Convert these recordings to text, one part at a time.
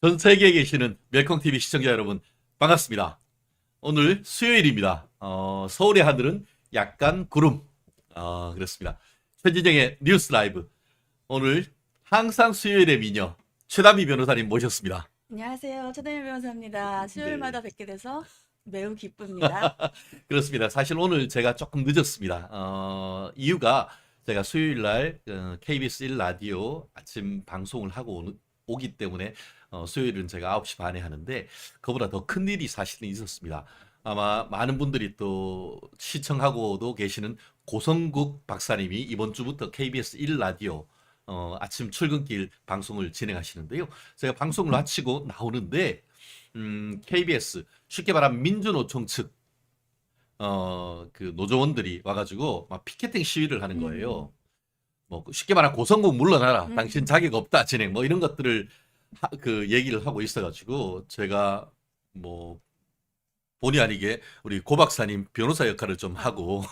전 세계에 계시는 멜콩TV 시청자 여러분, 반갑습니다. 오늘 수요일입니다. 서울의 하늘은 약간 구름. 그렇습니다. 최진정의 뉴스 라이브. 오늘 항상 수요일의 미녀, 최다미 변호사님 모셨습니다. 안녕하세요. 최다미 변호사입니다. 네. 수요일마다 뵙게 돼서 매우 기쁩니다. 그렇습니다. 사실 오늘 제가 조금 늦었습니다. 이유가 제가 수요일 날 KBS 1라디오 아침 방송을 하고 오기 때문에 수요일은 제가 9시 반에 하는데 그보다 더 큰 일이 사실은 있었습니다. 아마 많은 분들이 또 시청하고도 계시는 고성국 박사님이 이번 주부터 KBS 1라디오 아침 출근길 방송을 진행하시는데요. 제가 방송을 마치고 나오는데 KBS 쉽게 말하면 민주노총 측 그 노조원들이 와가지고 막 피켓팅 시위를 하는 거예요. 뭐 쉽게 말하면 고성국 물러나라, 당신 자격 없다 진행 뭐 이런 것들을 그 얘기를 하고 있어가지고 제가 뭐 본의 아니게 우리 고 박사님 변호사 역할을 좀 하고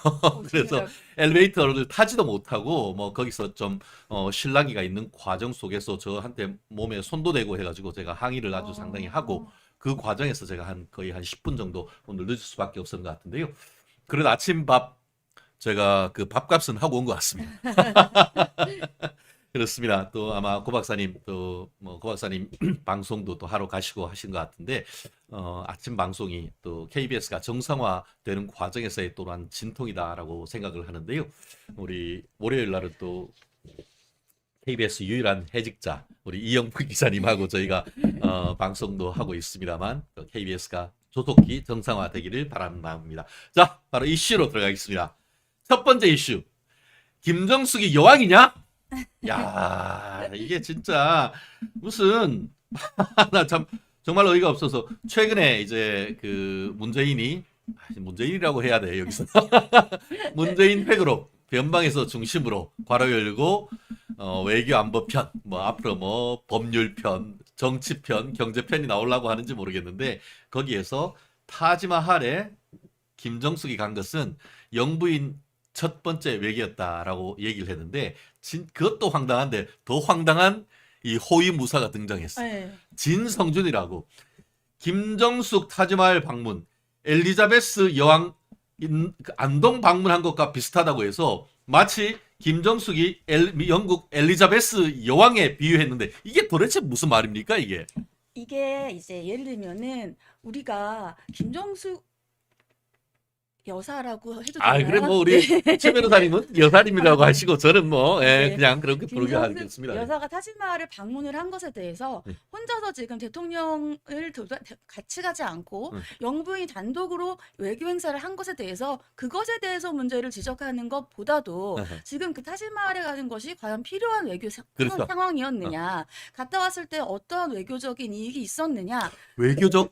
그래서 엘리베이터를 타지도 못하고 뭐 거기서 좀 실랑이가 있는 과정 속에서 저한테 몸에 손도 대고 해가지고 제가 항의를 아주 상당히 하고 그 과정에서 제가 거의 한 10분 정도 오늘 늦을 수밖에 없었던 것 같은데요. 그런 아침밥 제가 그 밥값은 하고 온 것 같습니다. 그렇습니다. 또 아마 고 박사님 또 뭐 고 박사님 방송도 또 하러 가시고 하신 것 같은데 아침 방송이 또 KBS가 정상화되는 과정에서의 또한 진통이다라고 생각을 하는데요. 우리 월요일 날은 또 KBS 유일한 해직자 우리 이영표 기자님하고 저희가 방송도 하고 있습니다만 KBS가 조속히 정상화되기를 바라는 마음입니다. 자, 바로 이슈로 들어가겠습니다. 첫 번째 이슈. 김정숙이 여왕이냐? 야, 이게 진짜 무슨 나 참 정말 어이가 없어서 최근에 이제 그 문재인이라고 해야 돼 여기서 문재인 팩으로 변방에서 중심으로 괄호 열고 외교 안보편 뭐 앞으로 뭐 법률편 정치편 경제편이 나오려고 하는지 모르겠는데 거기에서 타지마할에 김정숙이 간 것은 영부인 첫 번째 외계였다라고 얘기를 했는데 그것도 황당한데 더 황당한 이 호위무사가 등장했어요. 네. 진성준이라고. 김정숙 타지마할 방문 엘리자베스 여왕 안동 방문한 것과 비슷하다고 해서 마치 김정숙이 영국 엘리자베스 여왕에 비유했는데 이게 도대체 무슨 말입니까 이게? 이게 이제 예를 들면은 우리가 김정숙 여사라고 해도 되나요? 그래 뭐 우리 최 변호사님은 여사님이라고 하시고 저는 뭐 네. 그냥 그렇게 부르게 김정숙 하겠습니다. 여사가 타지마할을 방문을 한 것에 대해서 네. 혼자서 지금 대통령을 같이 가지 않고 영부인 단독으로 외교 행사를 한 것에 대해서 그것에 대해서 문제를 지적하는 것보다도 지금 그 타지마할에 가는 것이 과연 필요한 외교 그렇죠. 상황이었느냐, 갔다 왔을 때 어떠한 외교적인 이익이 있었느냐, 외교적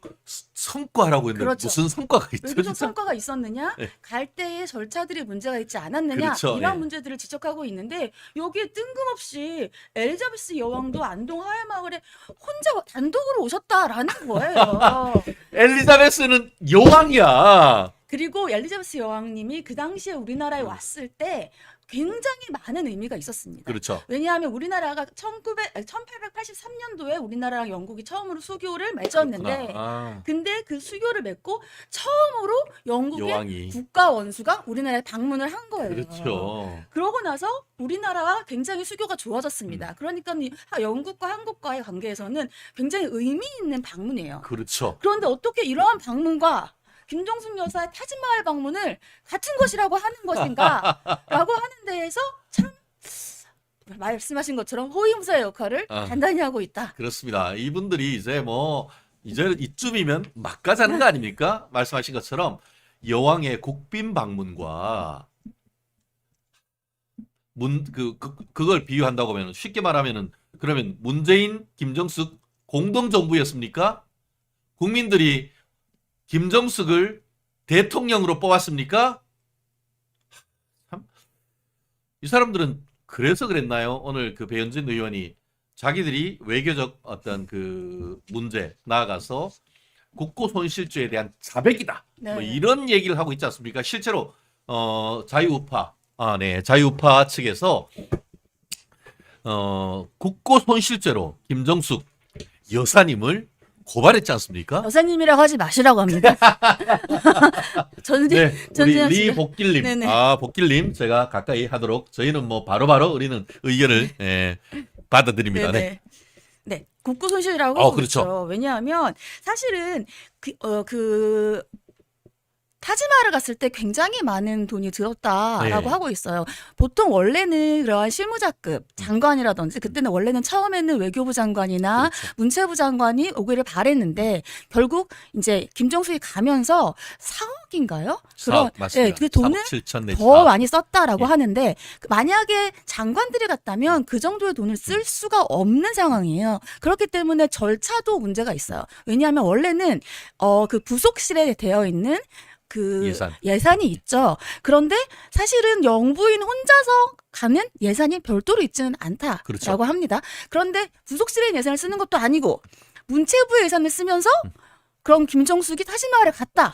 성과라고 했는데 그렇죠. 무슨 성과가 있죠? 외교적 진짜? 성과가 있었느냐, 네. 갈 때의 절차들이 문제가 있지 않았느냐, 그렇죠. 이런 예. 문제들을 지적하고 있는데 여기에 뜬금없이 엘리자베스 여왕도 안동 하회마을에 혼자 단독으로 오셨다라는 거예요. 엘리자베스는 여왕이야. 그리고 엘리자베스 여왕님이 그 당시에 우리나라에 왔을 때 굉장히 많은 의미가 있었습니다. 그렇죠. 왜냐하면 우리나라가 1883년도에 우리나라랑 영국이 처음으로 수교를 맺었는데 그렇구나. 근데 그 수교를 맺고 처음으로 영국의 여왕이. 국가 원수가 우리나라에 방문을 한 거예요. 그렇죠. 그러고 나서 우리나라와 굉장히 수교가 좋아졌습니다. 그러니까 영국과 한국과의 관계에서는 굉장히 의미 있는 방문이에요. 그렇죠. 그런데 어떻게 이러한 방문과 김정숙 여사의 타지마할 방문을 같은 것이라고 하는 것인가? 라고 하는 데에서 참 말씀하신 것처럼 호위무사의 역할을 단단히 하고 있다. 그렇습니다. 이분들이 이제 이제 이쯤이면 막 가자는 거 아닙니까? 말씀하신 것처럼 여왕의 국빈 방문과 그걸 비유한다고 하면 쉽게 말하면은 그러면 문재인 김정숙 공동 정부였습니까? 국민들이 김정숙을 대통령으로 뽑았습니까? 참, 이 사람들은 그래서 그랬나요? 오늘 그 배현진 의원이 자기들이 외교적 어떤 그 문제 나아가서 국고 손실죄에 대한 자백이다. 네. 뭐 이런 얘기를 하고 있지 않습니까? 실제로 자유우파 자유우파 측에서 국고 손실죄로 김정숙 여사님을 고발했지 않습니까? 여사님이라고 하지 마시라고 합니다. 네, 우리 전진현 씨가. 리복길님, 네네. 복길님 제가 가까이 하도록 저희는 뭐 바로바로 우리는 의견을 받아드립니다. 네. 네네. 네, 국고 손실이라고 하고 그렇죠. 있죠. 왜냐하면 사실은 그 타지마를 갔을 때 굉장히 많은 돈이 들었다라고 네. 하고 있어요. 보통 원래는 그러한 실무자급 장관이라든지 그때는 원래는 처음에는 외교부 장관이나 그렇죠. 문체부 장관이 오기를 바랬는데 결국 이제 김정숙이 가면서 4억인가요? 사억 맞습니다. 네, 그 돈을 4억 7천 내지 더 4억. 많이 썼다라고 예. 하는데 만약에 장관들이 갔다면 그 정도의 돈을 쓸 수가 없는 상황이에요. 그렇기 때문에 절차도 문제가 있어요. 왜냐하면 원래는 그 부속실에 되어 있는 그 예산이 있죠. 그런데 사실은 영부인 혼자서 가는 예산이 별도로 있지는 않다라고 그렇죠. 합니다. 그런데 부속실에 예산을 쓰는 것도 아니고 문체부의 예산을 쓰면서 그럼 김정숙이 타지마을에 갔다.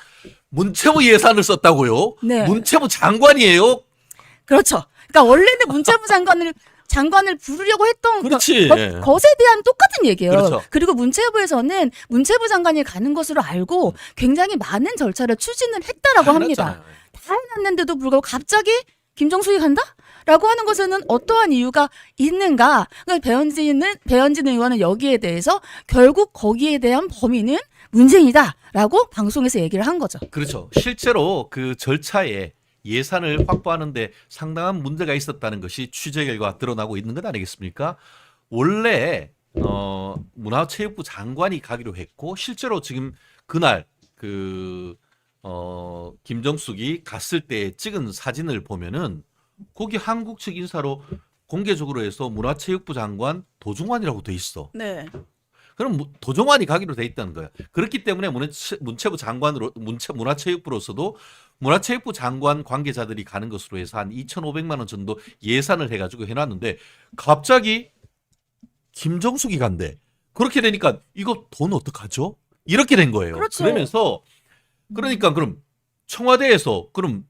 문체부 예산을 썼다고요? 네. 문체부 장관이에요? 그렇죠. 그러니까 원래는 문체부 장관을 부르려고 했던 그렇지. 것에 대한 똑같은 얘기예요. 그렇죠. 그리고 문체부에서는 문체부 장관이 가는 것으로 알고 굉장히 많은 절차를 추진을 했다라고 합니다. 해놨잖아요. 다 해놨는데도 불구하고 갑자기 김정숙이 간다? 라고 하는 것에는 어떠한 이유가 있는가? 그러니까 배현진 의원은 여기에 대해서 결국 거기에 대한 범인은 문재인이다라고 방송에서 얘기를 한 거죠. 그렇죠. 실제로 그 절차에 예산을 확보하는데 상당한 문제가 있었다는 것이 취재 결과 드러나고 있는 것 아니겠습니까? 원래 문화체육부 장관이 가기로 했고 실제로 지금 그날 김정숙이 갔을 때 찍은 사진을 보면은 거기 한국 측 인사로 공개적으로 해서 문화체육부 장관 도중환이라고 돼 있어. 네. 그럼 도종환이 가기로 돼 있다는 거예요. 그렇기 때문에 문체부 장관으로 문화체육부로서도 문화체육부 장관 관계자들이 가는 것으로 해서 한 2,500만 원 정도 예산을 해가지고 해놨는데 갑자기 김정숙이 간대. 그렇게 되니까 이거 돈 어떡하죠? 이렇게 된 거예요. 그렇죠. 그러면서 그러니까 그럼 청와대에서 그럼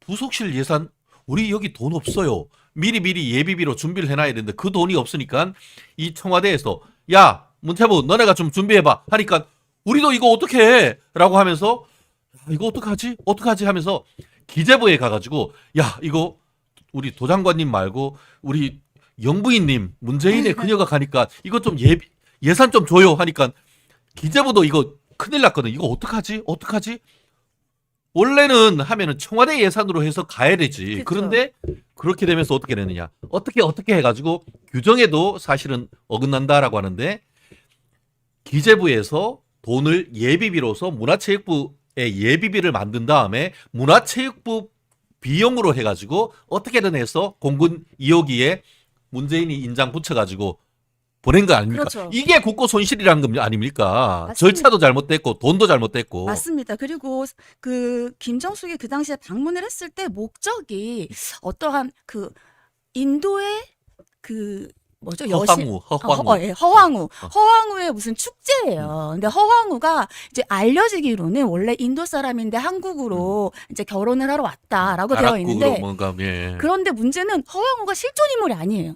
부속실 예산 우리 여기 돈 없어요. 미리 예비비로 준비를 해놔야 되는데 그 돈이 없으니까 이 청와대에서 야 문체부 너네가 좀 준비해봐 하니까 우리도 이거 어떻게 해? 라고 하면서 이거 어떡하지 하면서 기재부에 가가지고 야 이거 우리 도장관님 말고 우리 영부인님 문재인의 그녀가 가니까 이거 좀 예산 좀 줘요 하니까 기재부도 이거 큰일 났거든. 이거 어떡하지? 원래는 하면은 청와대 예산으로 해서 가야 되지. 그쵸. 그런데 그렇게 되면서 어떻게 되느냐? 어떻게 해가지고 규정에도 사실은 어긋난다라고 하는데 기재부에서 돈을 예비비로서 문화체육부의 예비비를 만든 다음에 문화체육부 비용으로 해가지고 어떻게든 해서 공군 2호기에 문재인이 인장 붙여가지고 보낸 거 아닙니까? 그렇죠. 이게 국고 손실이라는 거 아닙니까? 맞습니다. 절차도 잘못됐고 돈도 잘못됐고. 맞습니다. 그리고 김정숙이 그 당시에 방문을 했을 때 목적이 어떠한 인도의 뭐죠? 허황우의 무슨 축제예요. 근데 허황우가 이제 알려지기로는 원래 인도 사람인데 한국으로 이제 결혼을 하러 왔다라고 되어 있는데 뭔가, 예. 그런데 문제는 허황우가 실존 인물이 아니에요.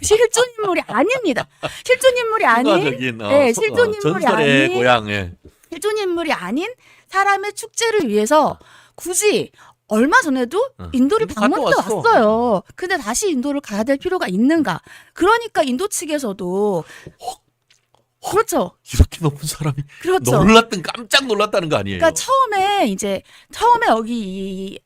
실존 인물이 아닙니다. 실존 인물이 아닌 실존 인물이 전설의 아닌 고향. 예. 실존 인물이 아닌 사람의 축제를 위해서 굳이 얼마 전에도 인도를 인도 방문해 갔다 왔어. 왔어요. 근데 다시 인도를 가야 될 필요가 있는가? 그러니까 인도 측에서도 그렇죠. 이렇게 높은 사람이 그렇죠. 깜짝 놀랐다는 거 아니에요? 그러니까 처음에 여기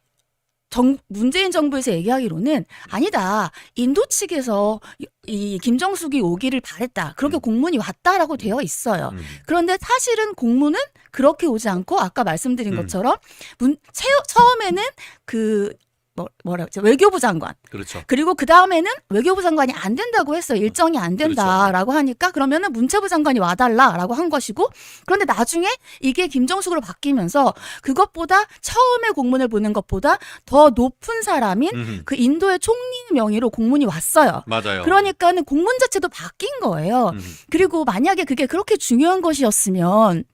문재인 정부에서 얘기하기로는 아니다. 인도 측에서 이 김정숙이 오기를 바랬다. 그렇게 공문이 왔다라고 되어 있어요. 그런데 사실은 공문은 그렇게 오지 않고 아까 말씀드린 것처럼 처음에는 외교부 장관. 그렇죠. 그리고 그 다음에는 외교부 장관이 안 된다고 했어요. 일정이 안 된다라고 하니까 그러면은 문체부 장관이 와달라라고 한 것이고 그런데 나중에 이게 김정숙으로 바뀌면서 그것보다 처음에 공문을 보낸 것보다 더 높은 사람인 그 인도의 총리 명의로 공문이 왔어요. 맞아요. 그러니까는 공문 자체도 바뀐 거예요. 그리고 만약에 그게 그렇게 중요한 것이었으면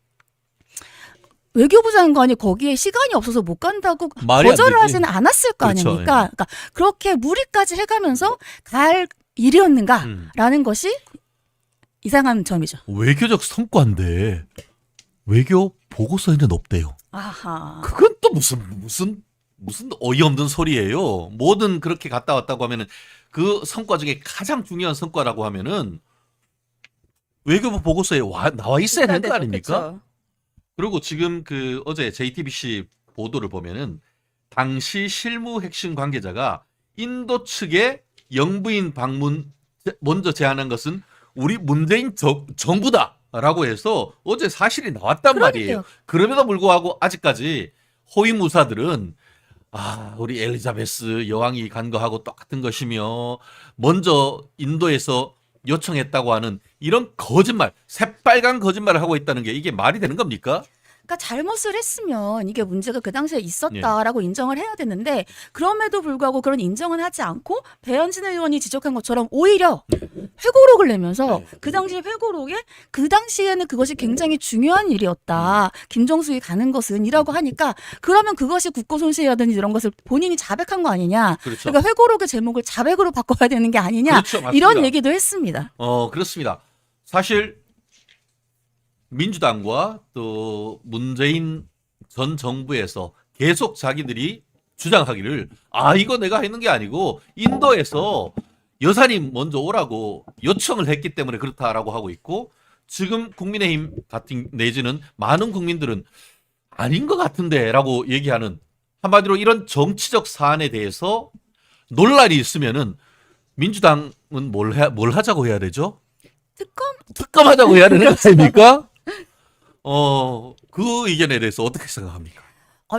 외교부 장관이 거기에 시간이 없어서 못 간다고 거절을 하지는 않았을 거 그렇죠. 아닙니까? 그러니까 그렇게 무리까지 해가면서 갈 일이었는가라는 것이 이상한 점이죠. 외교적 성과인데 외교 보고서에는 없대요. 아하. 그건 또 무슨 어이없는 소리예요. 뭐든 그렇게 갔다 왔다고 하면은 그 성과 중에 가장 중요한 성과라고 하면은 외교부 보고서에 나와 있어야 되는 거 아닙니까? 그쵸. 그리고 지금 그 어제 JTBC 보도를 보면은 당시 실무 핵심 관계자가 인도 측에 영부인 방문 먼저 제안한 것은 우리 문재인 정부다라고 해서 어제 사실이 나왔단 말이에요. 그러니까요. 그럼에도 불구하고 아직까지 호위무사들은 우리 엘리자베스 여왕이 간 거하고 똑같은 것이며 먼저 인도에서 요청했다고 하는 이런 거짓말, 새빨간 거짓말을 하고 있다는 게 이게 말이 되는 겁니까? 그러니까 잘못을 했으면 이게 문제가 그 당시에 예. 있었다라고 인정을 해야 되는데 그럼에도 불구하고 그런 인정은 하지 않고 배현진 의원이 지적한 것처럼 오히려 회고록을 내면서 네. 그 당시 회고록에 그 당시에는 그것이 굉장히 중요한 일이었다. 김정숙이 가는 것은 이라고 하니까 그러면 그것이 국고손실이라든지 이런 것을 본인이 자백한 거 아니냐. 그렇죠. 그러니까 회고록의 제목을 자백으로 바꿔야 되는 게 아니냐. 그렇죠, 맞습니다. 이런 얘기도 했습니다. 그렇습니다. 사실 민주당과 또 문재인 전 정부에서 계속 자기들이 주장하기를 이거 내가 했는 게 아니고 인도에서 여사님 먼저 오라고 요청을 했기 때문에 그렇다라고 하고 있고 지금 국민의힘 같은 내지는 많은 국민들은 아닌 것 같은데라고 얘기하는 한마디로 이런 정치적 사안에 대해서 논란이 있으면은 민주당은 뭘 하자고 해야 되죠? 특검하자고 해야 되는 거 아닙니까? 그 의견에 대해서 어떻게 생각합니까?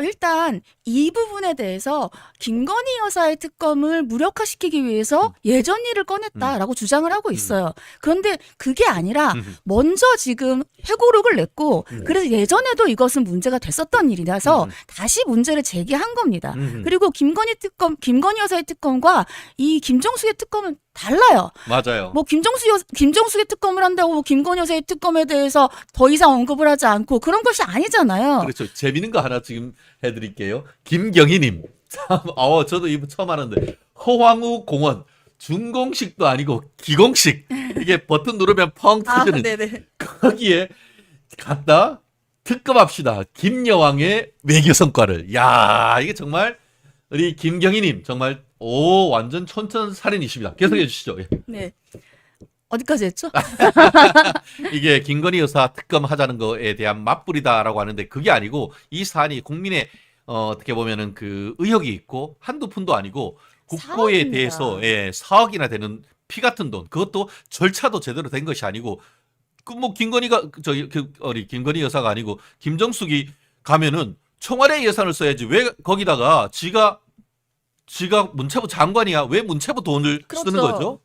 일단 이 부분에 대해서 김건희 여사의 특검을 무력화시키기 위해서 예전 일을 꺼냈다라고 주장을 하고 있어요. 그런데 그게 아니라 먼저 지금 회고록을 냈고 그래서 예전에도 이것은 문제가 됐었던 일이라서 다시 문제를 제기한 겁니다. 그리고 김건희 여사의 특검과 이 김정숙의 특검은 달라요. 맞아요. 뭐 김정숙의 특검을 한다고 뭐 김건희 여사의 특검에 대해서 더 이상 언급을 하지 않고 그런 것이 아니잖아요. 그렇죠. 재밌는 거 하나 지금 해드릴게요. 김경희님. 참, 저도 이거 처음 하는데 허황우 공원 준공식도 아니고 기공식. 이게 버튼 누르면 펑 터지는 네네. 거기에 갔다 특검합시다. 김여왕의 외교 성과를. 야, 이게 정말 우리 김경희님 정말 완전 촌철살인이십니다. 계속해 주시죠. 예. 네. 어디까지 했죠? 이게 김건희 여사 특검 하자는 거에 대한 맞불이다라고 하는데 그게 아니고 이 사안이 국민의 어떻게 보면은 그 의혹이 있고 한두 푼도 아니고 국고에 사억입니다. 대해서 4억이나 되는 피 같은 돈 그것도 절차도 제대로 된 것이 아니고 그 뭐 김건희가 우리 김건희 여사가 아니고 김정숙이 가면은 청와대 예산을 써야지 왜 거기다가 지가 문체부 장관이야 왜 문체부 돈을 쓰는 그렇죠. 거죠?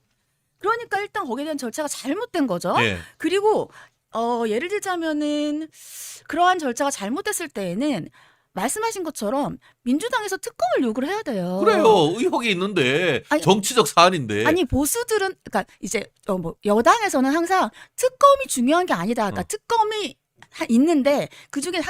그러니까 일단 거기에 대한 절차가 잘못된 거죠. 예. 그리고 예를 들자면은 그러한 절차가 잘못됐을 때에는 말씀하신 것처럼 민주당에서 특검을 요구를 해야 돼요. 그래요. 의혹이 있는데 아니, 정치적 사안인데. 아니 보수들은 그러니까 이제 뭐 여당에서는 항상 특검이 중요한 게 아니다. 그러니까 특검이 있는데 그 중에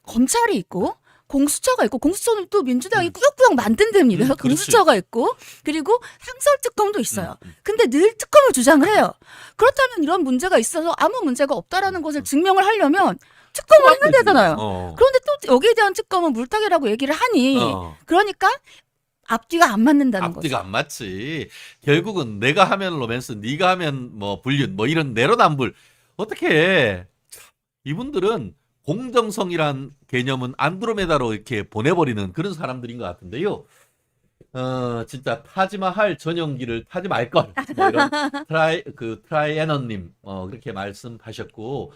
검찰이 있고 공수처가 있고 공수처는 또 민주당이 꾸역꾸역 만든 데입니다. 그렇지. 공수처가 있고 그리고 상설 특검도 있어요. 근데 늘 특검을 주장을 해요. 그렇다면 이런 문제가 있어서 아무 문제가 없다라는 것을 증명을 하려면 특검을 해야 되잖아요. 그런데 또 여기에 대한 특검은 물타기라고 얘기를 하니 그러니까 앞뒤가 안 맞는다는 거죠. 앞뒤가 안 맞지. 결국은 내가 하면 로맨스, 네가 하면 뭐 불륜, 뭐 이런 내로남불. 어떻게 해. 이분들은 공정성이란 개념은 안드로메다로 이렇게 보내버리는 그런 사람들인 것 같은데요. 진짜 타지마할 전용기를 타지 말걸. 뭐 이런 트라이애너님 그렇게 말씀하셨고,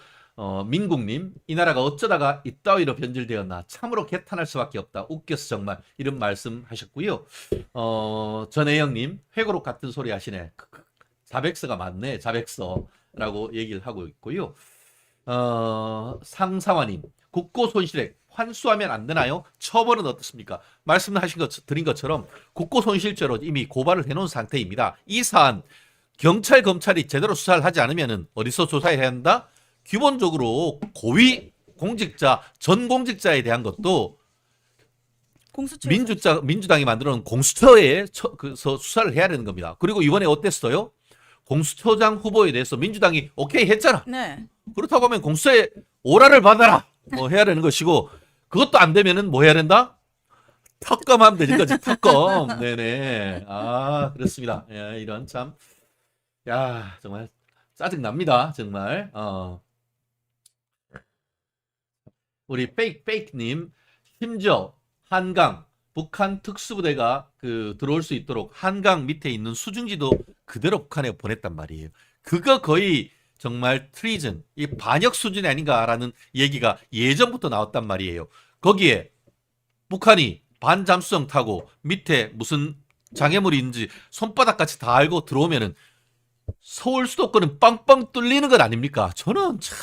민국님 이 나라가 어쩌다가 이따위로 변질되었나 참으로 개탄할 수밖에 없다. 웃겨서 정말 이런 말씀하셨고요. 전혜영님 회고록 같은 소리 하시네. 자백서가 맞네. 자백서라고 얘기를 하고 있고요. 상사화님 국고 손실액 환수하면 안 되나요? 처벌은 어떻습니까? 드린 것처럼 국고 손실죄로 이미 고발을 해놓은 상태입니다. 이 사안 경찰 검찰이 제대로 수사를 하지 않으면 어디서 조사해야 한다? 기본적으로 고위 공직자 전 공직자에 대한 것도 민주당이 만들어놓은 공수처에서 수사를 해야 되는 겁니다. 그리고 이번에 어땠어요? 공수처장 후보에 대해서 민주당이 오케이 했잖아. 네. 그렇다고 하면 공수처에 오라를 받아라 뭐 해야 되는 것이고 그것도 안 되면은 뭐 해야 된다? 특검하면 되는 거지. 특검. 네네. 아 그렇습니다. 야, 이런 참, 야 정말 짜증 납니다. 정말. 우리 페이크님 심지어 한강 북한 특수부대가 그 들어올 수 있도록 한강 밑에 있는 수중지도 그대로 북한에 보냈단 말이에요. 그거 거의 정말 트리즌, 이 반역 수준이 아닌가라는 얘기가 예전부터 나왔단 말이에요. 거기에 북한이 반잠수정 타고 밑에 무슨 장애물이 있는지 손바닥같이 다 알고 들어오면은 서울 수도권은 빵빵 뚫리는 것 아닙니까? 저는 참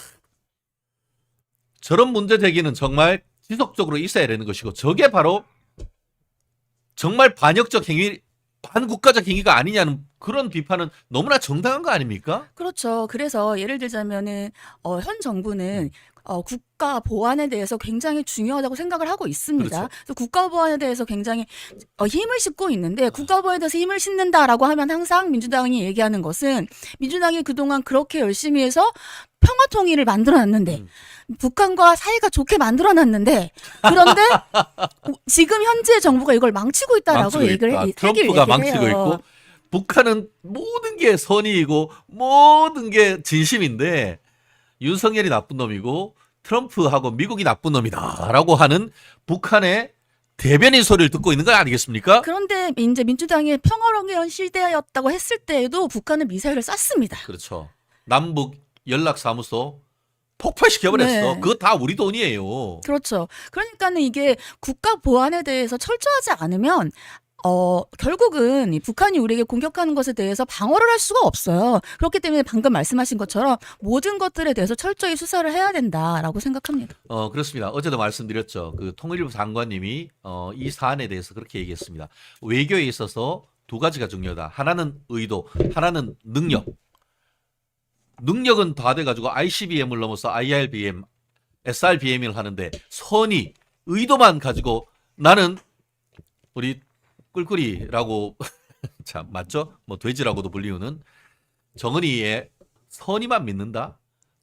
저런 문제 제기는 정말 지속적으로 있어야 되는 것이고 저게 바로 정말 반역적 행위, 반국가적 행위가 아니냐는 그런 비판은 너무나 정당한 거 아닙니까? 그렇죠. 그래서 예를 들자면은 현 정부는 국가 보안에 대해서 굉장히 중요하다고 생각을 하고 있습니다. 그렇죠. 그래서 국가 보안에 대해서 굉장히 힘을 싣고 있는데 국가 보안에 대해서 힘을 싣는다라고 하면 항상 민주당이 얘기하는 것은 민주당이 그동안 그렇게 열심히 해서 평화 통일을 만들어놨는데 북한과 사이가 좋게 만들어놨는데 그런데 지금 현재 정부가 이걸 망치고 있다라고 망치고 얘기를 있다. 얘기를 트럼프가 망치고 해요. 있고 북한은 모든 게 선의이고 모든 게 진심인데 윤석열이 나쁜 놈이고 트럼프하고 미국이 나쁜 놈이다라고 하는 북한의 대변인 소리를 듣고 있는 거 아니겠습니까? 그런데 이제 민주당이 평화로운 시대였다고 했을 때에도 북한은 미사일을 쐈습니다. 그렇죠. 남북 연락사무소 폭파시켜버렸어. 네. 그거 다 우리 돈이에요. 그렇죠. 그러니까는 이게 국가 보안에 대해서 철저하지 않으면 결국은 이 북한이 우리에게 공격하는 것에 대해서 방어를 할 수가 없어요. 그렇기 때문에 방금 말씀하신 것처럼 모든 것들에 대해서 철저히 수사를 해야 된다라고 생각합니다. 그렇습니다. 어제도 말씀드렸죠. 그 통일부 장관님이 이 사안에 대해서 그렇게 얘기했습니다. 외교에 있어서 두 가지가 중요하다. 하나는 의도, 하나는 능력. 능력은 다 돼가지고 ICBM을 넘어서 IRBM, SRBM을 하는데 선의, 의도만 가지고 나는 우리 꿀꿀이라고 참 맞죠? 뭐 돼지라고도 불리우는 정은이의 선의만 믿는다?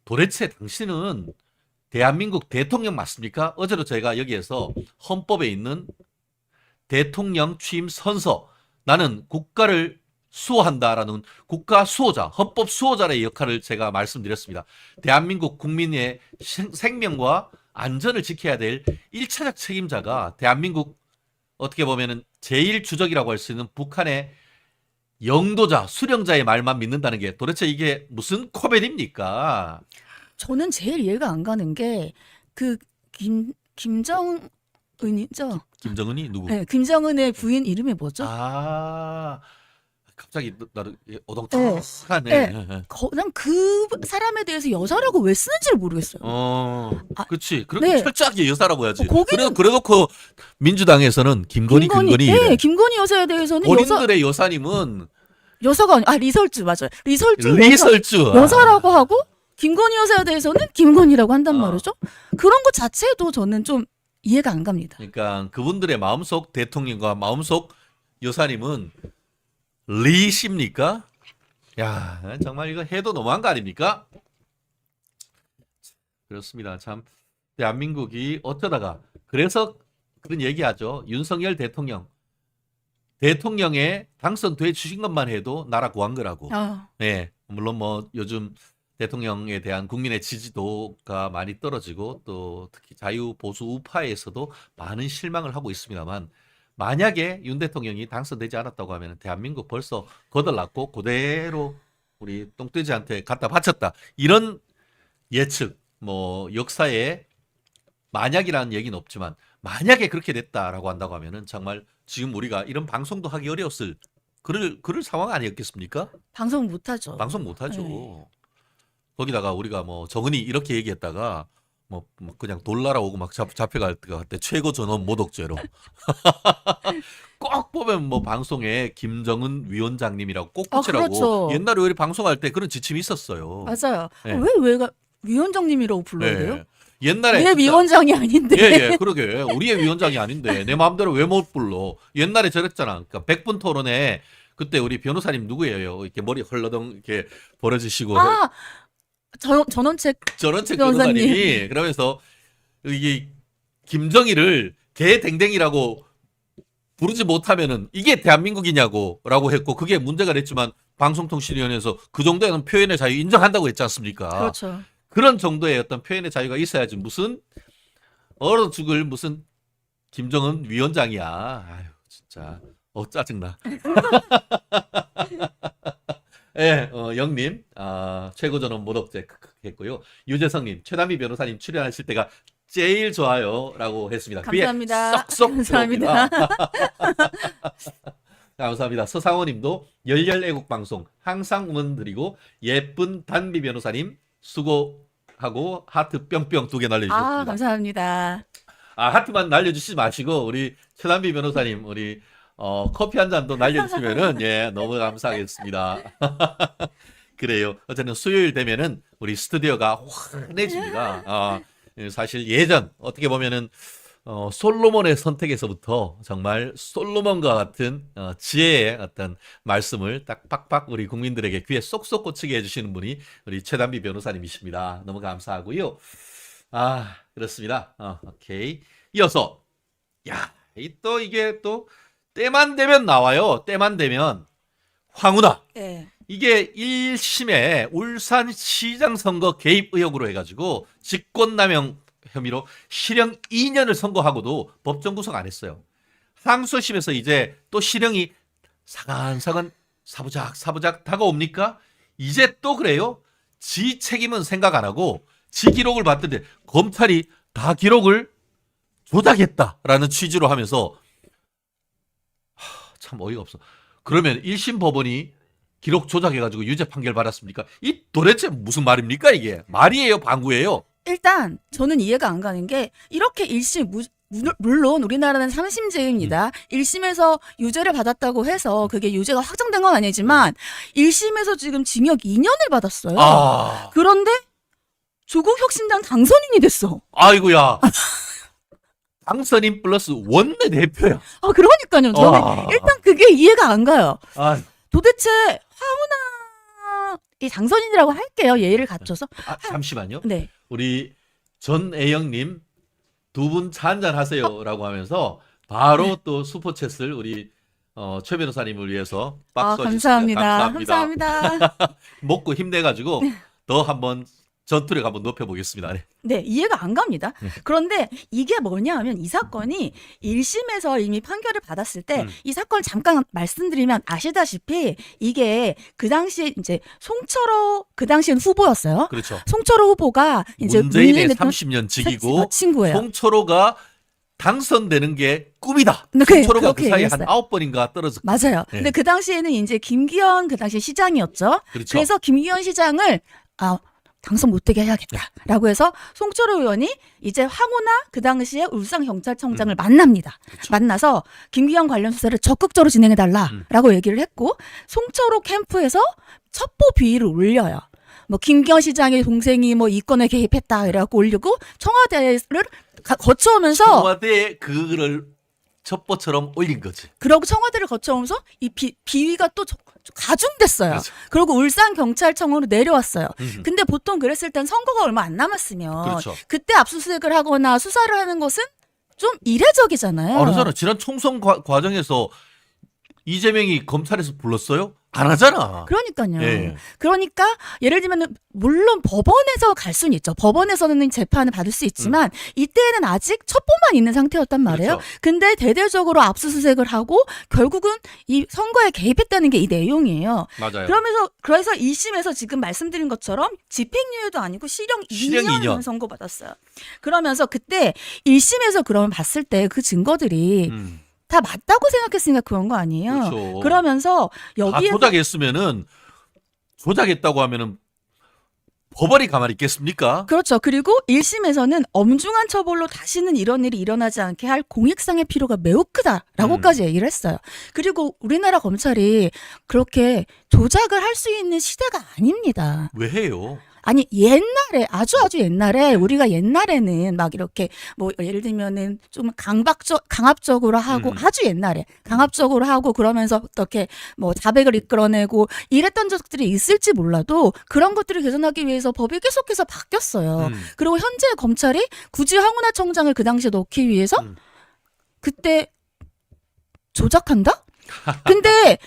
도대체 당신은 대한민국 대통령 맞습니까? 어제도 제가 여기에서 헌법에 있는 대통령 취임 선서 나는 국가를 수호한다라는 국가 수호자, 헌법 수호자의 역할을 제가 말씀드렸습니다. 대한민국 국민의 생명과 안전을 지켜야 될 1차적 책임자가 대한민국 어떻게 보면은 제1주적이라고 할 수 있는 북한의 영도자, 수령자의 말만 믿는다는 게 도대체 이게 무슨 코미디입니까? 저는 제일 이해가 안 가는 게 그 김정은이죠. 김정은이 누구? 네, 김정은의 부인 이름이 뭐죠? 아, 갑자기 나를 네. 오동통하네. 난 그 사람에 대해서 여자라고 왜 쓰는지를 모르겠어요. 그렇지. 그렇게 네. 철저하게 여사라고 해야지. 거기는 그래놓고 민주당에서는 김건희. 네, 김건희 여사에 대해서는 본인들의 여사님은 여사가 리설주 맞아요. 리설주 리설주. 여사라고 하고 김건희 여사에 대해서는 김건희라고 한단 말이죠. 그런 것 자체도 저는 좀 이해가 안 갑니다. 그러니까 그분들의 마음속 대통령과 마음속 여사님은 리십니까? 야, 정말 이거 해도 너무한 거 아닙니까? 그렇습니다. 참 대한민국이 어쩌다가 그래서 그런 얘기하죠. 윤석열 대통령에 당선돼 주신 것만 해도 나라 구한 거라고. 네, 물론 뭐 요즘 대통령에 대한 국민의 지지도가 많이 떨어지고 또 특히 자유보수 우파에서도 많은 실망을 하고 있습니다만 만약에 윤 대통령이 당선되지 않았다고 하면 대한민국 벌써 거덜났고 그대로 우리 똥돼지한테 갖다 바쳤다. 이런 예측, 뭐 역사에 만약이라는 얘기는 없지만 만약에 그렇게 됐다라고 한다고 하면은 정말 지금 우리가 이런 방송도 하기 어려웠을 그럴 상황 아니었겠습니까? 방송 못하죠. 방송 못하죠. 네. 거기다가 우리가 뭐 정은이 이렇게 얘기했다가 뭐 그냥 돌 날아오고 막 잡혀갈 때 최고 전원 모독죄로 꼭 보면 뭐 방송에 김정은 위원장님이라고 꼭 붙이라고 그렇죠. 옛날에 우리 방송할 때 그런 지침이 있었어요. 맞아요. 네. 왜 위원장님이라고 불러야 돼요? 예. 옛날에 내 진짜- 위원장이 아닌데. 예, 그러게. 우리의 위원장이 아닌데 내 마음대로 왜 못 불러? 옛날에 저랬잖아. 그러니까 100분 토론에 그때 우리 변호사님 누구예요? 이렇게 머리 헐러덩 이렇게 벌어지시고 아, 전원책 저런 책 변호사님. 변호사님이 그러면서 이게 김정일을 개댕댕이라고 부르지 못하면은 이게 대한민국이냐고라고 했고 그게 문제가 됐지만 방송통신위원회에서 그 정도의 표현의 자유 인정한다고 했지 않습니까? 그렇죠. 그런 정도의 어떤 표현의 자유가 있어야지 무슨 얼어 죽을 무슨 김정은 위원장이야. 아유 진짜 짜증나. 예, 영님, 최고 전원 모독죄 했고요. 유재성님, 최남희 변호사님 출연하실 때가 제일 좋아요라고 했습니다. 귀에 감사합니다. 쏙쏙 감사합니다. 들어옵니다. 감사합니다. 서상호님도 열렬 애국 방송 항상 응원드리고 예쁜 단비 변호사님 수고하고 하트 뿅뿅 2개 날려주셨습니다. 아, 감사합니다. 하트만 날려주시지 마시고 우리 최단비 변호사님 우리 커피 한 잔도 날려주시면은 예 너무 감사하겠습니다. 그래요. 어쨌든 수요일 되면은 우리 스튜디오가 환해집니다. 사실 예전 어떻게 보면은 솔로몬의 선택에서부터 정말 솔로몬과 같은 지혜의 어떤 말씀을 딱 팍팍 우리 국민들에게 귀에 쏙쏙 꽂히게 해주시는 분이 우리 최단비 변호사님이십니다. 너무 감사하고요. 그렇습니다. 오케이. 이어서 또 이게 또 때만 되면 나와요. 때만 되면 황운하. 네. 이게 1심에 울산시장 선거 개입 의혹으로 해가지고 직권남용 혐의로 실형 2년을 선고하고도 법정 구속 안 했어요. 항소심에서 이제 또 실형이 사간사간 사부작 다가옵니까? 이제 또 그래요? 지 책임은 생각 안 하고 지 기록을 봤는데 검찰이 다 기록을 조작했다라는 취지로 하면서 참 어이가 없어. 그러면 1심 법원이 기록 조작해가지고 유죄 판결 받았습니까? 이 도대체 무슨 말입니까 이게? 말이에요? 방구예요? 일단 저는 이해가 안 가는 게 이렇게 1심 물론 우리나라는 3심제입니다. 1심에서 유죄를 받았다고 해서 그게 유죄가 확정된 건 아니지만 1심에서 지금 징역 2년을 받았어요. 그런데 조국혁신당 당선인이 됐어. 아이고야. 당선인 플러스 원내대표야. 그러니까요. 저는 일단 그게 이해가 안 가요. 도대체 황운하 이 당선인이라고 할게요. 예의를 갖춰서. 잠시만요. 네. 우리 전애영님 두 분 차 한잔 하세요라고 하면서 바로 또 슈퍼챗을 우리 최 변호사님을 위해서 박수 감사합니다. 감사합니다. 감사합니다. 먹고 힘내가지고 더 한번 전투력 한번 높여보겠습니다. 네, 이해가 안 갑니다. 그런데 이게 뭐냐 하면 이 사건이 1심에서 이미 판결을 받았을 때 이 사건을 잠깐 말씀드리면 아시다시피 이게 그 당시에 이제 송철호 그 당시엔 후보였어요. 그렇죠. 송철호 후보가 이제 문재인의 30년 직이고 친구예요. 송철호가 당선되는 게 꿈이다. 네, 송철호가 그 사이에 얘기했어요. 한 9번인가 떨어졌고. 맞아요. 네. 근데 그 당시에는 이제 김기현 그 당시 시장이었죠. 그렇죠. 그래서 김기현 시장을 당선 못되게 해야겠다라고 해서 송철호 의원이 이제 황운하 그 당시에 울산경찰청장을 만납니다. 그렇죠. 만나서 김기현 관련 수사를 적극적으로 진행해달라라고 얘기를 했고 송철호 캠프에서 첩보 비위를 올려요. 뭐 김기현 시장의 동생이 뭐 이건에 개입했다 이래갖고 올리고 청와대를 거쳐오면서 청와대에 그거를 첩보처럼 올린 거지. 그러고 청와대를 거쳐오면서 이 비위가 또 가중됐어요. 그렇죠. 그리고 울산경찰청으로 내려왔어요. 근데 보통 그랬을 땐 선거가 얼마 안 남았으면 그렇죠. 그때 압수수색을 하거나 수사를 하는 것은 좀 이례적이잖아요. 안 하잖아. 지난 총선 과정에서 이재명이 검찰에서 불렀어요? 안 하잖아. 그러니까요. 예. 그러니까 예를 들면 물론 법원에서 갈 수는 있죠. 법원에서는 재판을 받을 수 있지만 이때는 아직 첩보만 있는 상태였단 말이에요. 그렇죠. 근데 대대적으로 압수수색을 하고 결국은 이 선거에 개입했다는 게 이 내용이에요. 맞아요. 그래서 1심에서 지금 말씀드린 것처럼 집행유예도 아니고 실형 2년 선고받았어요. 그러면서 그때 1심에서 그러면 봤을 때 그 증거들이 다 맞다고 생각했으니까 그런 거 아니에요. 그렇죠. 그러면서 다 여기에 조작했으면은 조작했다고 하면은 법원이 가만히 있겠습니까? 그렇죠. 그리고 1심에서는 엄중한 처벌로 다시는 이런 일이 일어나지 않게 할 공익상의 필요가 매우 크다라고까지 얘기를 했어요. 그리고 우리나라 검찰이 그렇게 조작을 할 수 있는 시대가 아닙니다. 왜 해요? 아니 옛날에 아주 옛날에 우리가 옛날에는 막 이렇게 뭐 예를 들면은 좀 강압적으로 하고 아주 옛날에 강압적으로 하고 그러면서 어떻게 뭐 자백을 이끌어내고 이랬던 적들이 있을지 몰라도 그런 것들을 개선하기 위해서 법이 계속해서 바뀌었어요. 그리고 현재 검찰이 굳이 황운하 청장을 그 당시에 넣기 위해서 그때 조작한다? 근데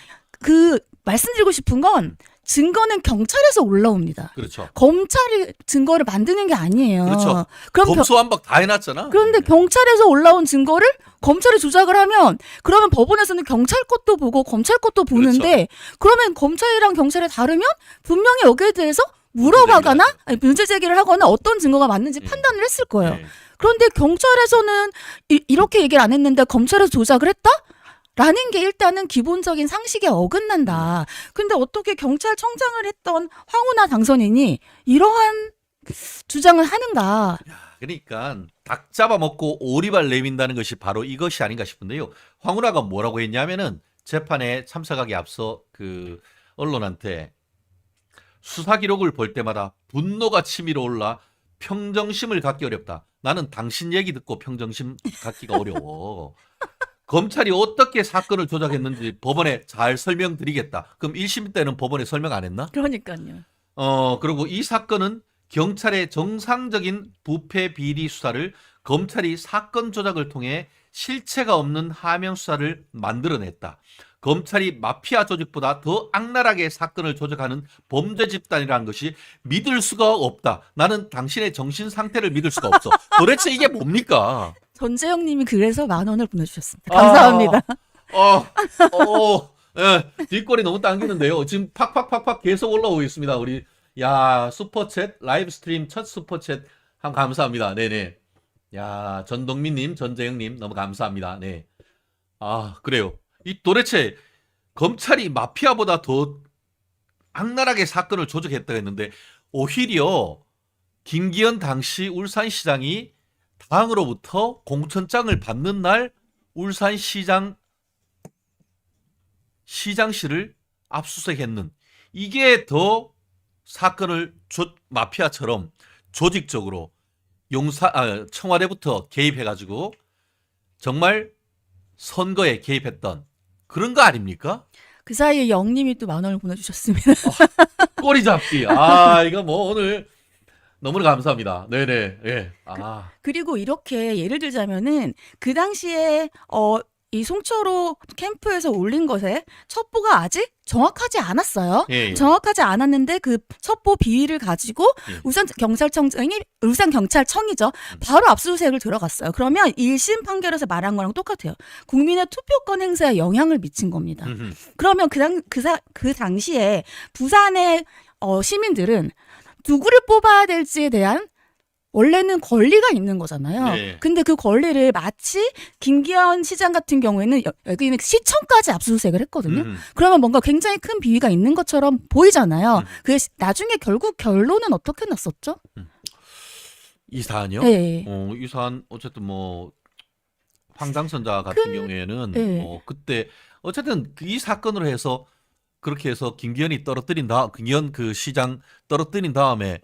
그 말씀드리고 싶은 건 증거는 경찰에서 올라옵니다. 그렇죠. 검찰이 증거를 만드는 게 아니에요. 그렇죠. 그럼 검수완박 다 해놨잖아. 그런데 경찰에서 올라온 증거를 검찰이 조작을 하면 그러면 법원에서는 경찰 것도 보고 검찰 것도 보는데 그러면 검찰이랑 경찰이 다르면 분명히 여기에 대해서 물어봐거나 아니, 문제 제기를 하거나 어떤 증거가 맞는지 판단을 했을 거예요. 네. 그런데 경찰에서는 이렇게 얘기를 안 했는데 검찰에서 조작을 했다? 라는 게 일단은 기본적인 상식에 어긋난다. 근데 어떻게 경찰청장을 했던 황운하 당선인이 이러한 주장을 하는가? 그러니까 닭 잡아먹고 오리발 내민다는 것이 바로 이것이 아닌가 싶은데요. 황운하가 뭐라고 했냐면은 재판에 참석하기 앞서 그 언론한테 수사 기록을 볼 때마다 분노가 치밀어 올라 평정심을 갖기 어렵다. 나는 당신 얘기 듣고 평정심 갖기가 어려워. 검찰이 어떻게 사건을 조작했는지 법원에 잘 설명드리겠다. 그럼 1심 때는 법원에 설명 안 했나? 그러니까요. 그리고 이 사건은 경찰의 정상적인 부패 비리 수사를 검찰이 사건 조작을 통해 실체가 없는 하명 수사를 만들어냈다. 검찰이 마피아 조직보다 더 악랄하게 사건을 조작하는 범죄 집단이라는 것이 믿을 수가 없다. 나는 당신의 정신 상태를 믿을 수가 없어. 도대체 이게 뭡니까? 전재영 님이 그래서 10,000원을 보내주셨습니다. 감사합니다. 예, 뒷골이 너무 당기는데요. 지금 팍팍팍팍 계속 올라오고 있습니다. 우리, 야, 슈퍼챗, 라이브 스트림 첫 슈퍼챗 한 감사합니다. 네네. 야, 전동민님, 전재영님, 너무 감사합니다. 네. 그래요. 이 도대체 검찰이 마피아보다 더 악랄하게 사건을 조작했다고 했는데, 오히려 김기현 당시 울산시장이 당으로부터 공천장을 받는 날 울산시장 시장실을 압수수색했는 이게 더 사건을 마피아처럼 조직적으로 청와대부터 개입해가지고 정말 선거에 개입했던 그런 거 아닙니까? 그 사이에 영님이 또 10,000원을 보내주셨습니다. 꼬리 잡기. 이거 뭐 오늘 너무 감사합니다. 네네. 예. 그리고 이렇게 예를 들자면은 그 당시에 이 송철호 캠프에서 올린 것에 첩보가 아직 정확하지 않았어요. 예. 정확하지 않았는데 그 첩보 비위를 가지고 예. 울산경찰청이죠. 바로 압수수색을 들어갔어요. 그러면 1심 판결에서 말한 거랑 똑같아요. 국민의 투표권 행사에 영향을 미친 겁니다. 그러면 그 당시에 부산의 시민들은 누구를 뽑아야 될지에 대한 원래는 권리가 있는 거잖아요. 네. 근데 그 권리를 마치 김기현 시장 같은 경우에는 여기는 시청까지 압수수색을 했거든요. 그러면 뭔가 굉장히 큰 비위가 있는 것처럼 보이잖아요. 그 나중에 결국 결론은 어떻게 났었죠? 이 사안이요? 네. 이 사안 어쨌든 뭐 황당선자 같은 경우에는 네. 그때 어쨌든 이 사건으로 해서 그렇게 해서 김기현 그 시장 떨어뜨린 다음에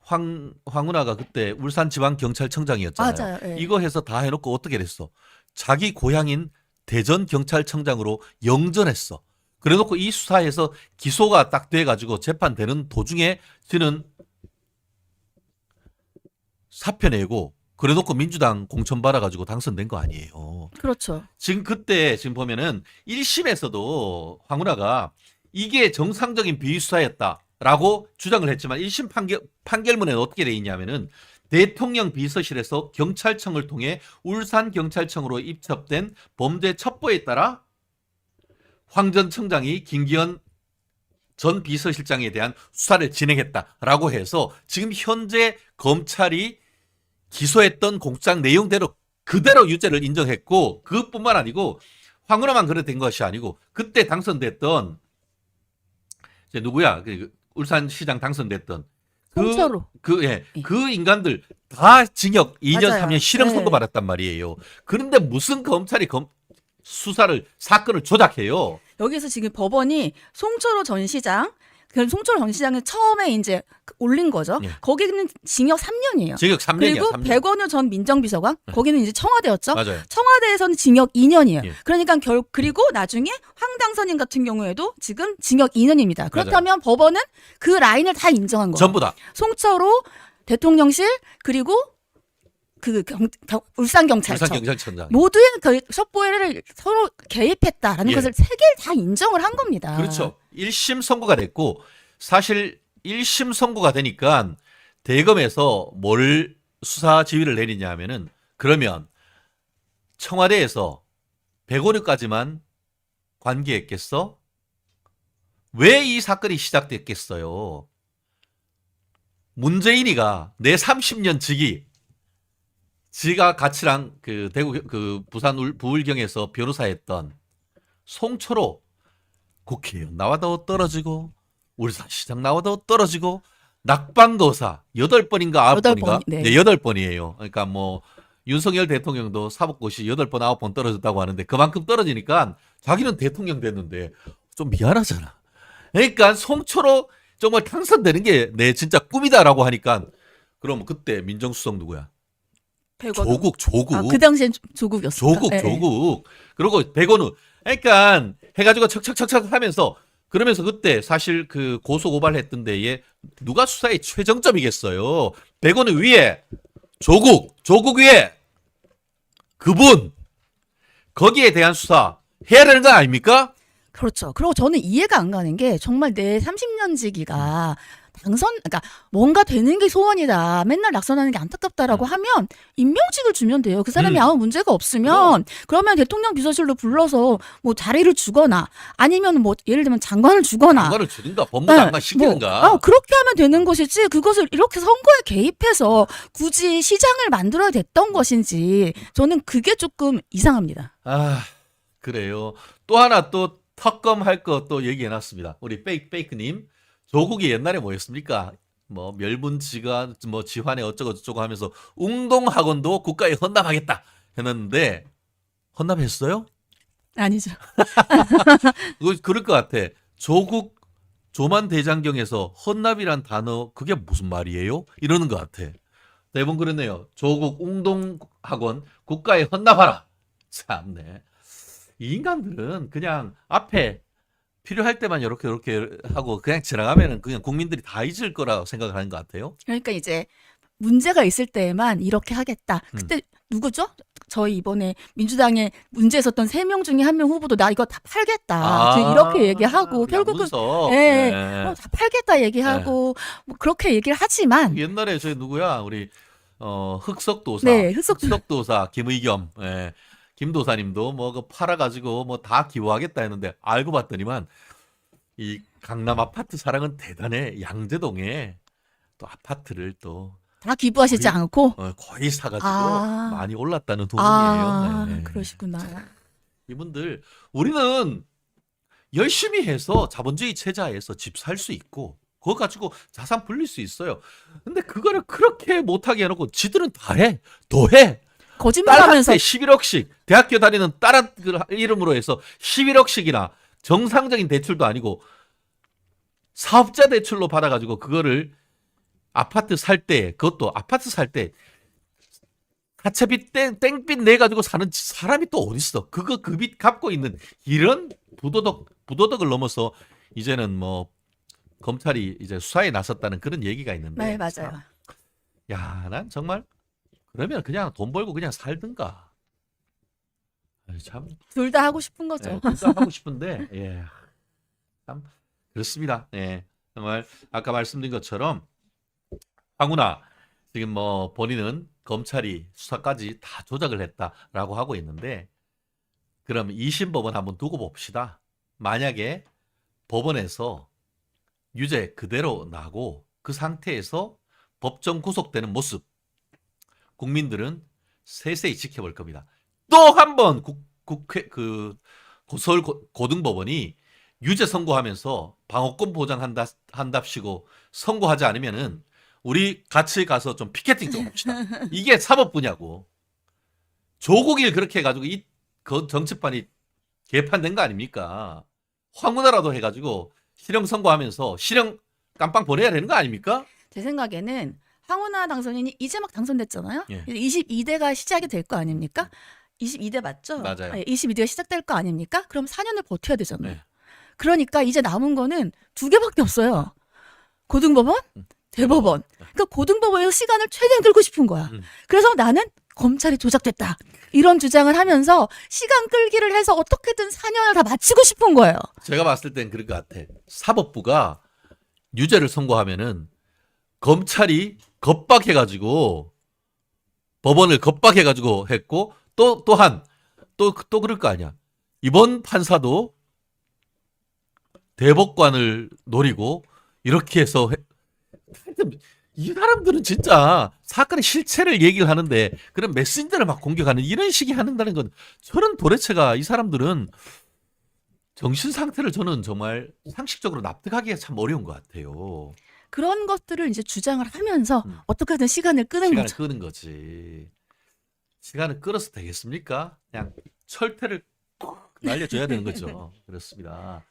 황운하가 그때 울산지방경찰청장이었잖아요. 맞아요. 네. 이거 해서 다 해놓고 어떻게 됐어? 자기 고향인 대전경찰청장으로 영전했어. 그래놓고 이 수사에서 기소가 딱 돼가지고 재판되는 도중에 저는 사표 내고 그래놓고 민주당 공천 받아가지고 당선된 거 아니에요. 그렇죠. 지금 보면은 1심에서도 황운하가 이게 정상적인 비위 수사였다라고 주장을 했지만 1심 판결문에는 어떻게 돼 있냐면은 대통령 비서실에서 경찰청을 통해 울산경찰청으로 입첩된 범죄 첩보에 따라 황 전 청장이 김기현 전 비서실장에 대한 수사를 진행했다라고 해서 지금 현재 검찰이 기소했던 공장 내용대로 그대로 유죄를 인정했고 그것뿐만 아니고 황운하만 그래 된 것이 아니고 그때 당선됐던 이제 누구야? 울산시장 당선됐던 송철호. 그 인간들 다 징역 2년 맞아요. 3년 실형 선고 받았단 말이에요. 그런데 무슨 검찰이 사건을 조작해요? 여기서 지금 법원이 송철호 전 시장 그 송철 전 시장을 처음에 이제 올린 거죠. 예. 거기는 징역 3년이에요. 징역 3년이야. 그리고 3년. 백원우 전 민정비서관 거기는 이제 청와대였죠. 맞아요. 청와대에서는 징역 2년이에요. 예. 그러니까 그리고 나중에 황당선인 같은 경우에도 지금 징역 2년입니다. 그렇다면 법원은 그 라인을 다 인정한 거예요. 전부 다. 송철호 대통령실 그리고 그 울산경찰청 울산경찰청장. 모두의 그 첩보를 서로 개입했다라는 예. 것을 세 개를 다 인정을 한 겁니다. 그렇죠. 1심 선고가 됐고 사실 1심 선고가 되니까 대검에서 뭘 수사 지휘를 내리냐 하면은 그러면 청와대에서 백원우까지만 관계했겠어? 왜 이 사건이 시작됐겠어요? 문재인이가 내 30년 직위 지가 가치랑 그 대구 그 부산 부울경에서 변호사했던 송철호 국회의원 나와도 떨어지고 울산시장 나와도 떨어지고 낙방거사 8번인가 9번인가? 네. 네, 8번이에요. 그러니까 뭐 윤석열 대통령도 사법고시 8번 9번 떨어졌다고 하는데 그만큼 떨어지니까 자기는 대통령 됐는데 좀 미안하잖아. 그러니까 송철호 정말 당선되는 게 내 진짜 꿈이다라고 하니까 그럼 그때 민정수석 누구야? 백원우. 조국. 그 당시엔 조국이었어요. 조국. 그리고 백원우. 그러니까 해가지고 척척척척 하면서 그러면서 그때 사실 그 고소 고발했던 데에 누가 수사의 최정점이겠어요. 백원우 위에 조국 위에 그분 거기에 대한 수사 해야 되는 거 아닙니까? 그렇죠. 그리고 저는 이해가 안 가는 게 정말 내 30년 지기가 그러니까 뭔가 되는 게 소원이다. 맨날 낙선하는 게 안타깝다라고 하면 임명직을 주면 돼요. 그 사람이 아무 문제가 없으면 그러면 대통령 비서실로 불러서 뭐 자리를 주거나 아니면 뭐 예를 들면 장관을 주거나 장관을 주든가 법무장관 시키는가. 그렇게 하면 되는 것이지 그것을 이렇게 선거에 개입해서 굳이 시장을 만들어야 됐던 것인지 저는 그게 조금 이상합니다. 아, 그래요. 또 하나 또 특검할 거 또 얘기해놨습니다. 우리 페이크님. 조국이 옛날에 뭐였습니까? 뭐 멸분지가 뭐 지환에 어쩌고 저쩌고 하면서 웅동학원도 국가에 헌납하겠다 했는데 헌납했어요? 아니죠. 그럴 것 같아. 조국 조만 대장경에서 헌납이란 단어 그게 무슨 말이에요? 이러는 것 같아. 대부분 그러네요. 조국 웅동학원 국가에 헌납하라. 참네. 이 인간들은 그냥 앞에 필요할 때만 이렇게 하고 그냥 지나가면은 그냥 국민들이 다 잊을 거라고 생각을 하는 것 같아요. 그러니까 이제 문제가 있을 때만 이렇게 하겠다. 그때 누구죠? 저희 이번에 민주당에 문제 있었던 3명 중에 1명 후보도 나 이거 다 팔겠다. 이렇게 얘기하고 결국은 다 팔겠다 얘기하고 뭐 그렇게 얘기를 하지만 옛날에 저희 누구야? 우리 흑석도사. 네, 흑석도사 김의겸. 예. 김도사님도 뭐 그 팔아가지고 뭐 다 기부하겠다 했는데 알고 봤더니만 이 강남 아파트 사랑은 대단해. 양재동에 또 아파트를 또 다 기부하시지 않고 거의 사가지고 많이 올랐다는 돈이에요. 네. 그러시구나. 이분들 우리는 열심히 해서 자본주의 체제에서 집 살 수 있고 그거 가지고 자산 불릴 수 있어요. 근데 그거를 그렇게 못하게 해놓고 지들은 다 해. 더 해. 거짓말하면서 11억씩 대학교 다니는 딸 이름으로 해서 11억씩이나 정상적인 대출도 아니고 사업자 대출로 받아가지고 그거를 아파트 살 때 그것도 아파트 살 때 가채빚 땡빚 내가지고 사는 사람이 또 어딨어. 그거 그 빚 갚고 있는 이런 부도덕을 넘어서 이제는 뭐 검찰이 이제 수사에 나섰다는 그런 얘기가 있는데. 네, 맞아요. 야, 난 정말 그러면 그냥 돈 벌고 그냥 살든가. 참. 둘 다 하고 싶은 거죠. 둘 다 하고 싶은데, 예. 참, 그렇습니다. 예. 정말, 아까 말씀드린 것처럼, 황운하, 지금 뭐, 본인은 검찰이 수사까지 다 조작을 했다라고 하고 있는데, 그럼 2심 법원 한번 두고 봅시다. 만약에 법원에서 유죄 그대로 나고, 그 상태에서 법정 구속되는 모습, 국민들은 세세히 지켜볼 겁니다. 또 한 번 국회 서울 고등법원이 유죄 선고하면서 방어권 보장한답시고 선고하지 않으면은 우리 같이 가서 좀 피켓팅 좀 합시다. 이게 사법부냐고. 조국일 그렇게 해가지고 이 정치판이 개판된 거 아닙니까? 황운하라도 해가지고 실형 선고하면서 실형 깜빵 보내야 되는 거 아닙니까? 제 생각에는 황운하 당선인이 이제 막 당선됐잖아요. 예. 22대가 시작이 될 거 아닙니까? 22대 맞죠? 맞아요. 22대가 시작될 거 아닙니까? 그럼 4년을 버텨야 되잖아요. 네. 그러니까 이제 남은 거는 두 개밖에 없어요. 고등법원, 대법원. 그러니까 고등법원에서 시간을 최대한 끌고 싶은 거야. 그래서 나는 검찰이 조작됐다. 이런 주장을 하면서 시간 끌기를 해서 어떻게든 4년을 다 마치고 싶은 거예요. 제가 봤을 땐 그럴 것 같아. 사법부가 유죄를 선고하면은 검찰이 겁박해가지고 법원을 겁박해가지고 했고 또한 또 그럴 거 아니야. 이번 판사도 대법관을 노리고 이렇게 해서 이 사람들은 진짜 사건의 실체를 얘기를 하는데 그런 메신저를 막 공격하는 이런 식이 한다는 건 저는 도대체가 이 사람들은 정신 상태를 저는 정말 상식적으로 납득하기가 참 어려운 것 같아요. 그런 것들을 이제 주장을 하면서 어떻게든 시간을 끄는 시간을 거죠. 끄는 거지. 시간을 끌어서 되겠습니까? 그냥 철퇴를 꼭 날려줘야 되는 거죠. 그렇습니다.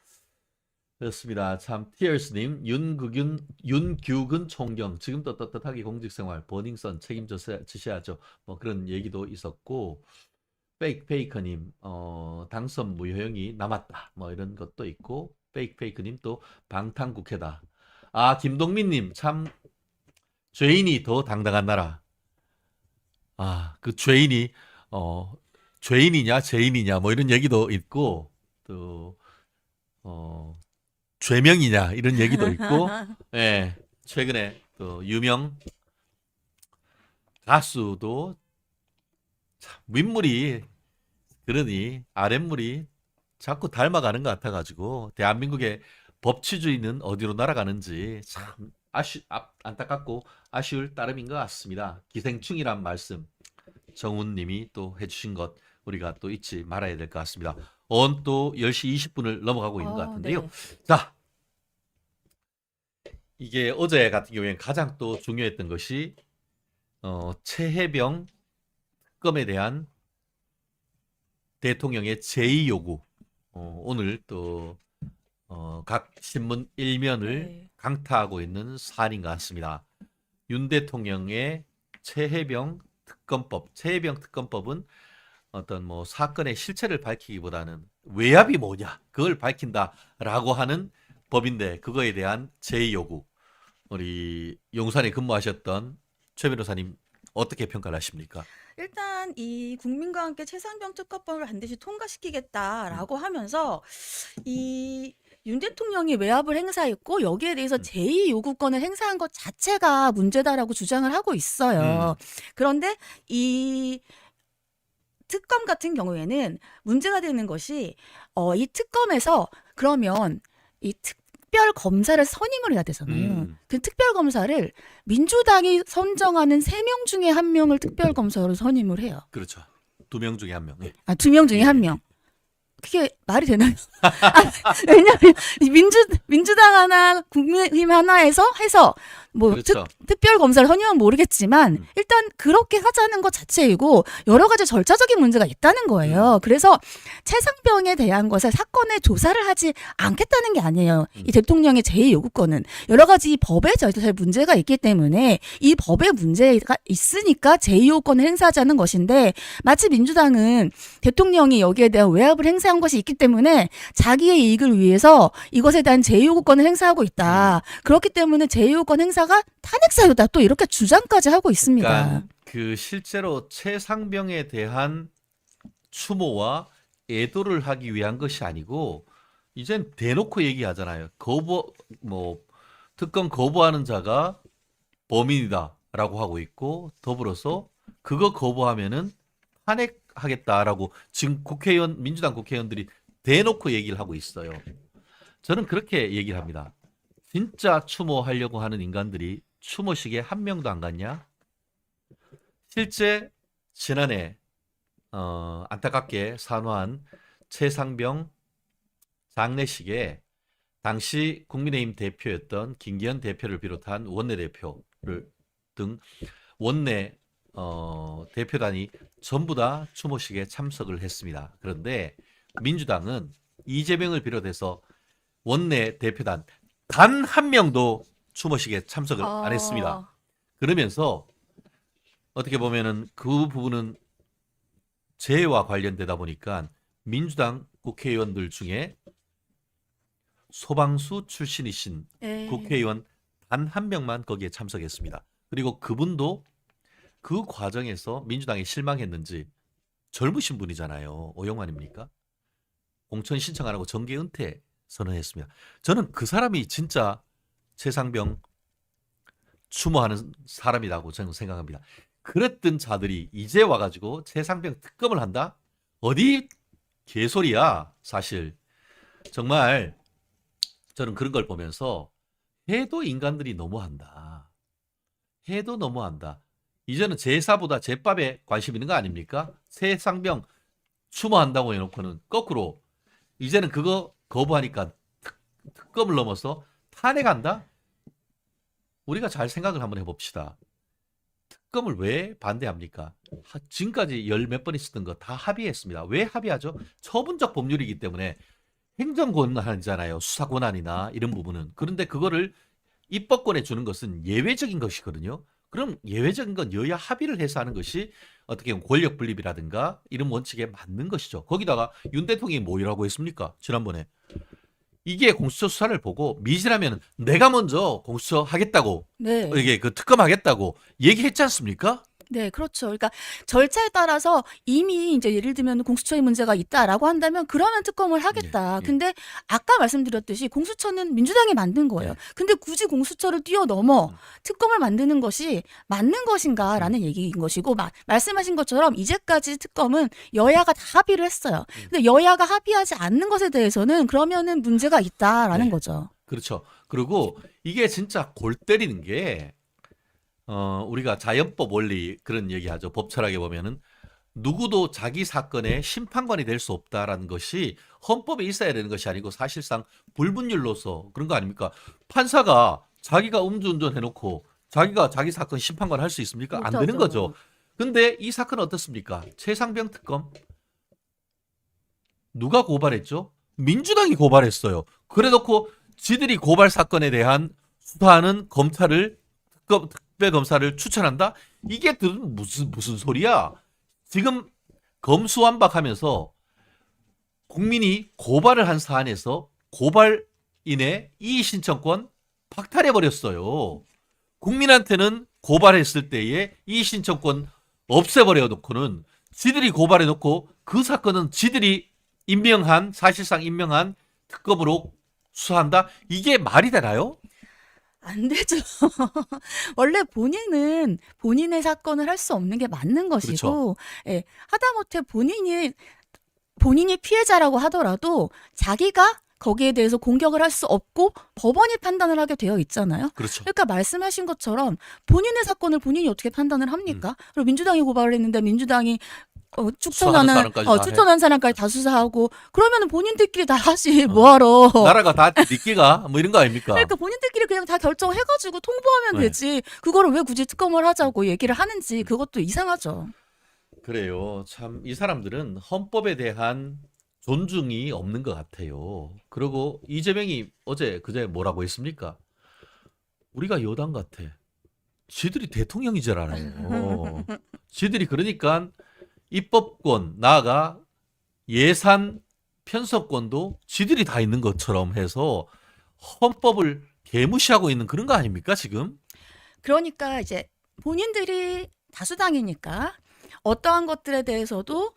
그렇습니다. 참 티얼스님 윤규근 총경 지금도 떳떳하게 공직생활 버닝썬 책임지셔야죠. 뭐 그런 얘기도 있었고 페이커님 당선 무효형이 남았다. 뭐 이런 것도 있고 페이커님 또 방탄국회다. 아 김동민님 참 죄인이 더 당당한 나라. 아 그 죄인이 죄인이냐 죄인이냐 뭐 이런 얘기도 있고 또 죄명이냐 이런 얘기도 있고 예 최근에 또 유명 가수도 참 윗물이 그러니 아랫물이 자꾸 닮아가는 것 같아가지고 대한민국의 법치주의는 어디로 날아가는지 참 안타깝고 아쉬울 따름인 것 같습니다. 기생충이란 말씀 정훈님이 또 해주신 것 우리가 또 잊지 말아야 될 것 같습니다. 또 10시 20분을 넘어가고 있는 것 같은데요. 네. 자, 이게 어제 같은 경우에는 가장 또 중요했던 것이 최혜병 특검에 대한 대통령의 제의 요구. 오늘 또 각 신문 일면을 네. 강타하고 있는 사안인 것 같습니다. 윤 대통령의 최혜병 특검법은 어떤 뭐 사건의 실체를 밝히기보다는 외압이 뭐냐 그걸 밝힌다라고 하는 법인데 그거에 대한 제의 요구. 우리 용산에 근무하셨던 최 변호사님 어떻게 평가를 하십니까? 일단 이 국민과 함께 최상병 특검법을 반드시 통과시키겠다라고 하면서 이 윤 대통령이 외압을 행사했고 여기에 대해서 제의 요구권을 행사한 것 자체가 문제다라고 주장을 하고 있어요. 그런데 이 특검 같은 경우에는 문제가 되는 것이 이 특검에서 그러면 이 특별 검사를 선임을 해야 되잖아요. 그 특별 검사를 민주당이 선정하는 3명 중에 1명을 특별 검사로 선임을 해요. 그렇죠. 2명 중에 1명. 예. 2명 중에 1명. 그게 말이 되나요? 왜냐하면 민주당 하나 국민의힘 하나에서 해서 뭐 그렇죠. 특별 검사를 선임은 모르겠지만 일단 그렇게 하자는 것 자체이고 여러 가지 절차적인 문제가 있다는 거예요. 그래서 최상병에 대한 것을 사건의 조사를 하지 않겠다는 게 아니에요. 이 대통령의 제의 요구권은 여러 가지 법의 절차에 문제가 있기 때문에 이 법에 문제가 있으니까 제의 요구권을 행사하자는 것인데 마치 민주당은 대통령이 여기에 대한 외압을 행사한 것이 있기 때문에 자기의 이익을 위해서 이것에 대한 제의 요구권을 행사하고 있다. 그렇기 때문에 제의 요구권 행사가 탄핵 사유다. 또 이렇게 주장까지 하고 있습니다. 그러니까 그 실제로 최상병에 대한 추모와 애도를 하기 위한 것이 아니고 이젠 대놓고 얘기하잖아요. 특검 거부하는 자가 범인이다라고 하고 있고 더불어서 그거 거부하면은 탄핵하겠다라고 지금 민주당 국회의원들이 대놓고 얘기를 하고 있어요. 저는 그렇게 얘기를 합니다. 진짜 추모하려고 하는 인간들이 추모식에 한 명도 안 갔냐? 실제 지난해 안타깝게 산화한 최상병 장례식에 당시 국민의힘 대표였던 김기현 대표를 비롯한 원내대표를 등 원내 대표단이 전부 다 추모식에 참석을 했습니다. 그런데 민주당은 이재명을 비롯해서 원내 대표단 단 한 명도 추모식에 참석을 안 했습니다. 그러면서 어떻게 보면은 그 부분은 재해와 관련되다 보니까 민주당 국회의원들 중에 소방수 출신이신 예. 국회의원 단 한 명만 거기에 참석했습니다. 그리고 그분도 그 과정에서 민주당에 실망했는지 젊으신 분이잖아요. 오영환입니까? 공천 신청 안 하고 정계 은퇴 선언했습니다. 저는 그 사람이 진짜 최상병 추모하는 사람이라고 저는 생각합니다. 그랬던 자들이 이제 와가지고 최상병 특검을 한다? 어디 개소리야, 사실. 정말 저는 그런 걸 보면서 해도 인간들이 너무한다. 해도 너무한다. 이제는 제사보다 제밥에 관심 있는 거 아닙니까? 최상병 추모한다고 해놓고는 거꾸로 이제는 그거 거부하니까 특검을 넘어서 탄핵한다? 우리가 잘 생각을 한번 해봅시다. 특검을 왜 반대합니까? 지금까지 열 몇 번 있었던 거 다 합의했습니다. 왜 합의하죠? 처분적 법률이기 때문에 행정권한이잖아요. 수사권한이나 이런 부분은. 그런데 그거를 입법권에 주는 것은 예외적인 것이거든요. 그럼 예외적인 건 여야 합의를 해서 하는 것이 어떻게 보면 권력 분립이라든가 이런 원칙에 맞는 것이죠. 거기다가 윤 대통령이 뭐라고 했습니까? 지난번에. 이게 공수처 수사를 보고 미진하면 내가 먼저 공수처 하겠다고 네. 이게 그 특검하겠다고 얘기했지 않습니까? 네, 그렇죠. 그러니까 절차에 따라서 이미 이제 예를 들면 공수처의 문제가 있다라고 한다면 그러면 특검을 하겠다. 예. 근데 아까 말씀드렸듯이 공수처는 민주당이 만든 거예요. 네. 근데 굳이 공수처를 뛰어넘어 음. 특검을 만드는 것이 맞는 것인가라는 얘기인 것이고 말씀하신 것처럼 이제까지 특검은 여야가 다 합의를 했어요. 근데 여야가 합의하지 않는 것에 대해서는 그러면은 문제가 있다라는 네. 거죠. 그렇죠. 그리고 이게 진짜 골 때리는 게 우리가 자연법 원리 그런 얘기하죠. 법 철학에 보면은 누구도 자기 사건의 심판관이 될 수 없다라는 것이 헌법에 있어야 되는 것이 아니고 사실상 불분율로서 그런 거 아닙니까? 판사가 자기가 음주운전 해놓고 자기가 자기 사건 심판관 할 수 있습니까? 안 되는 못하죠. 거죠. 근데 이 사건은 어떻습니까? 최상병 특검 누가 고발했죠? 민주당이 고발했어요. 그래놓고 지들이 고발 사건에 대한 수사하는 검찰을 특별검사를 추천한다? 이게 무슨 소리야? 지금 검수완박하면서 국민이 고발을 한 사안에서 고발인의 이의신청권 박탈해버렸어요. 국민한테는 고발했을 때에 이의신청권 없애버려 놓고는 지들이 고발해놓고 그 사건은 지들이 사실상 임명한 특검으로 수사한다? 이게 말이 되나요? 안 되죠. 원래 본인은 본인의 사건을 할 수 없는 게 맞는 것이고, 예, 하다못해 본인이 피해자라고 하더라도 자기가 거기에 대해서 공격을 할 수 없고 법원이 판단을 하게 되어 있잖아요. 그렇죠. 그러니까 말씀하신 것처럼 본인의 사건을 본인이 어떻게 판단을 합니까? 그리고 민주당이 고발을 했는데 민주당이 수사하는 사람까지 다 해. 추천한 사람까지 다 수사하고 그러면은 본인들끼리 다 하지 뭐하러. 나라가 다 니끼가 뭐 이런 거 아닙니까? 그러니까 본인들끼리 그냥 다 결정해가지고 통보하면 네. 되지. 그거를 왜 굳이 특검을 하자고 얘기를 하는지 그것도 이상하죠. 그래요. 참 이 사람들은 헌법에 대한 존중이 없는 것 같아요. 그리고 이재명이 그제 뭐라고 했습니까? 우리가 여당 같아. 지들이 대통령이잖아요. 지들이 그러니까 입법권, 나아가 예산 편성권도 지들이 다 있는 것처럼 해서 헌법을 개무시하고 있는 그런 거 아닙니까, 지금? 그러니까 이제 본인들이 다수당이니까 어떠한 것들에 대해서도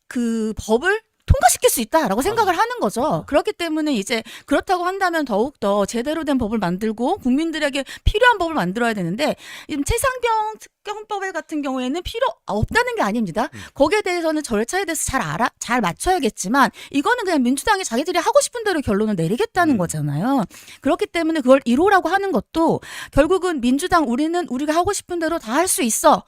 그 법을 통과시킬 수 있다라고 생각을 하는 거죠. 그렇기 때문에 이제 그렇다고 한다면 더욱더 제대로 된 법을 만들고 국민들에게 필요한 법을 만들어야 되는데 지금 최상병 특검법 같은 경우에는 필요 없다는 게 아닙니다. 거기에 대해서는 절차에 대해서 잘 맞춰야겠지만 이거는 그냥 민주당이 자기들이 하고 싶은 대로 결론을 내리겠다는 거잖아요. 그렇기 때문에 그걸 1호라고 하는 것도 결국은 민주당 우리가 하고 싶은 대로 다 할 수 있어.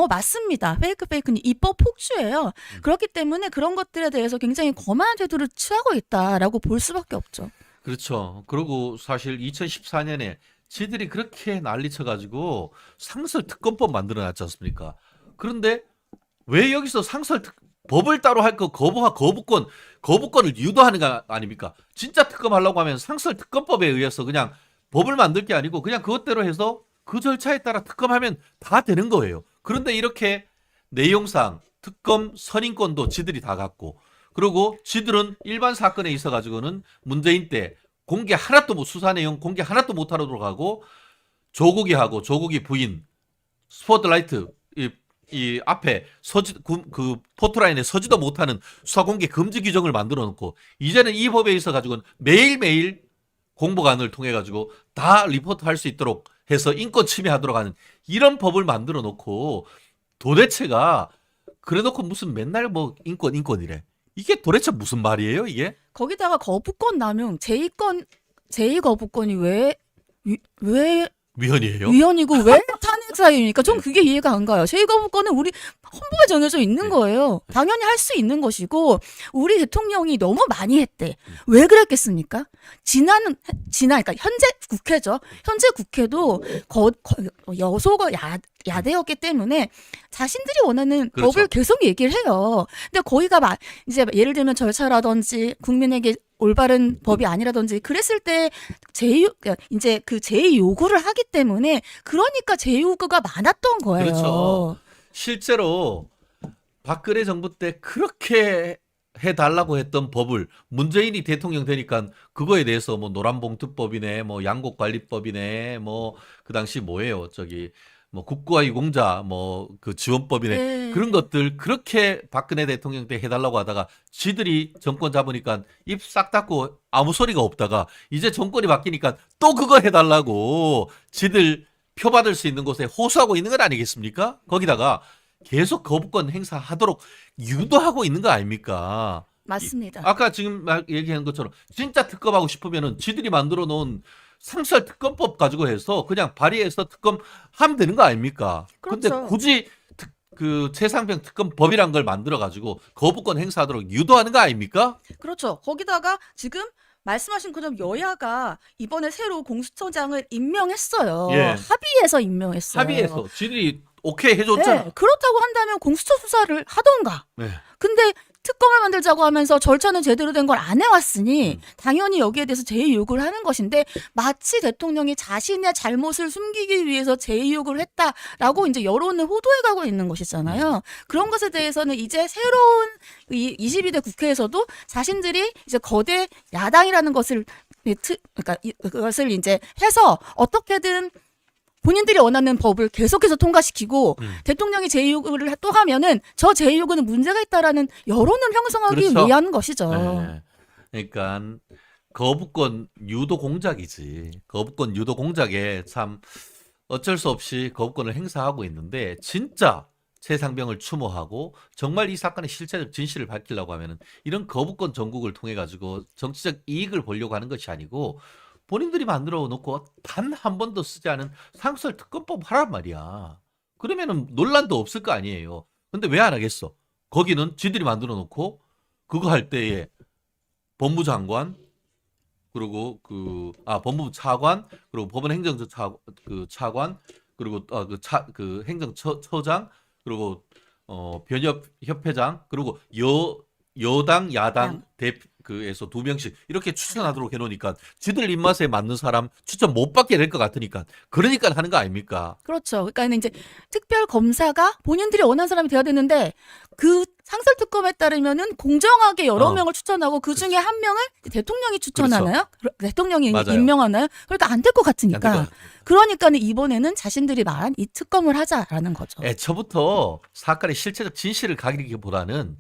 맞습니다. 페이크는 입법 폭주예요. 그렇기 때문에 그런 것들에 대해서 굉장히 거만한 태도를 취하고 있다라고 볼 수밖에 없죠. 그렇죠. 그리고 사실 2014년에 지들이 그렇게 난리쳐가지고 상설 특검법 만들어놨지 않습니까? 그런데 왜 여기서 상설 법을 따로 할 거 거부권을 유도하는 거 아닙니까? 진짜 특검하려고 하면 상설 특검법에 의해서 그냥 법을 만들 게 아니고 그냥 그것대로 해서 그 절차에 따라 특검하면 다 되는 거예요. 그런데 이렇게 내용상 특검 선임권도 지들이 다 갖고 그리고 지들은 일반 사건에 있어 가지고는 문재인 때 공개 하나도 못 수사 내용 공개 하나도 못 하도록 하고 조국이하고 조국이 부인 스포트라이트 이 앞에 그 포토라인에 서지도 못하는 수사 공개 금지 규정을 만들어 놓고 이제는 이 법에 있어 가지고는 매일매일 공보관을 통해 가지고 다 리포트 할 수 있도록 해서 인권 침해하도록 하는 이런 법을 만들어 놓고 도대체가 그래 놓고 무슨 맨날 뭐 인권이래. 이게 도대체 무슨 말이에요, 이게? 거기다가 거부권 남용, 제2거부권이 왜 위헌이에요? 위헌이고 왜 탄핵 사유입니까? 전 그게 이해가 안 가요. 제2거부권은 우리 헌법에 정해져 있는 거예요. 당연히 할 수 있는 것이고 우리 대통령이 너무 많이 했대. 왜 그랬겠습니까? 그러니까 현재 국회죠. 현재 국회도 여소가 야대였기 때문에 자신들이 원하는 그렇죠. 법을 계속 얘기를 해요. 근데 거기가 이제 예를 들면 절차라든지 국민에게 올바른 법이 아니라든지 그랬을 때 이제 그 제2 요구를 하기 때문에 그러니까 제2 요구가 많았던 거예요. 그렇죠. 실제로 박근혜 정부 때 그렇게 해달라고 했던 법을 문재인이 대통령 되니까 그거에 대해서 뭐 노란봉투법이네, 뭐 양곡관리법이네, 뭐 그 당시 뭐예요? 뭐 국가유공자 뭐 그 지원법이네. 네. 그런 것들 그렇게 박근혜 대통령 때 해달라고 하다가 지들이 정권 잡으니까 입 싹 닫고 아무 소리가 없다가 이제 정권이 바뀌니까 또 그거 해달라고 지들 표 받을 수 있는 곳에 호소하고 있는 건 아니겠습니까? 거기다가 계속 거부권 행사하도록 유도하고 있는 거 아닙니까? 맞습니다. 아까 지금 얘기한 것처럼 진짜 특검하고 싶으면은 지들이 만들어 놓은 상설 특검법 가지고 해서 그냥 발의해서 특검하면 되는 거 아닙니까? 근데 그렇죠. 굳이 그 최상병 특검법이란 걸 만들어 가지고 거부권 행사하도록 유도하는 거 아닙니까? 그렇죠. 거기다가 지금 말씀하신 것처럼 여야가 이번에 새로 공수처장을 임명했어요. 예. 합의해서 임명했어요. 합의해서 지들이 오케이 해줬잖아. 네, 그렇다고 한다면 공수처 수사를 하던가. 네. 근데 특검을 만들자고 하면서 절차는 제대로 된 걸 안 해왔으니 음. 당연히 여기에 대해서 제의 요구를 하는 것인데 마치 대통령이 자신의 잘못을 숨기기 위해서 제의 요구를 했다라고 이제 여론을 호도해가고 있는 것이잖아요. 그런 것에 대해서는 이제 새로운 이 22대 국회에서도 자신들이 이제 거대 야당이라는 것을 그러니까 그것을 이제 해서 어떻게든 본인들이 원하는 법을 계속해서 통과시키고 대통령이 제의요구를 또 하면은 저 제의요구는 문제가 있다라는 여론을 형성하기 그렇죠. 위한 것이죠. 네. 그러니까 거부권 유도 공작이지. 거부권 유도 공작에 참 어쩔 수 없이 거부권을 행사하고 있는데 진짜 최상병을 추모하고 정말 이 사건의 실체적 진실을 밝히려고 하면은 이런 거부권 전국을 통해 가지고 정치적 이익을 보려고 하는 것이 아니고 본인들이 만들어 놓고 단 한 번도 쓰지 않은 상설 특검법 하란 말이야. 그러면은 논란도 없을 거 아니에요. 근데 왜 안 하겠어? 거기는 지들이 만들어 놓고 그거 할 때에 법무장관 그리고 법무부 차관 그리고 법원 행정처 차관 그리고 그 행정처장 그리고 변협 협회장 그리고 여당 야당 그에서 2명씩 이렇게 추천하도록 해놓으니까 지들 입맛에 맞는 사람 추천 못 받게 될 것 같으니까 그러니까 하는 거 아닙니까? 그렇죠. 그러니까 이제 특별 검사가 본인들이 원하는 사람이 돼야 되는데 그 상설 특검에 따르면은 공정하게 여러 명을 추천하고 그 중에 한 명을 대통령이 추천하나요? 대통령이 맞아요. 임명하나요? 그러니까 안 될 것 안 될 것 같으니까. 같아요. 그러니까는 이번에는 자신들이 말한 이 특검을 하자라는 거죠. 애초부터 사건의 실체적 진실을 가리기보다는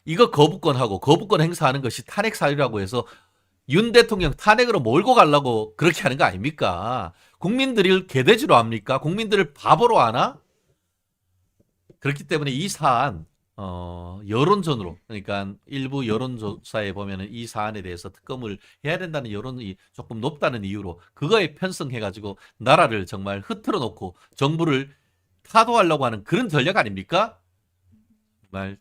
이거 거부권하고 거부권 행사하는 것이 탄핵 사유라고 해서 윤 대통령 탄핵으로 몰고 가려고 그렇게 하는 거 아닙니까? 국민들을 개돼지로 합니까? 국민들을 바보로 하나? 그렇기 때문에 이 사안 여론전으로 그러니까 일부 여론조사에 보면은 이 사안에 대해서 특검을 해야 된다는 여론이 조금 높다는 이유로 그거에 편성해가지고 나라를 정말 흐트러 놓고 정부를 타도하려고 하는 그런 전략 아닙니까? 정말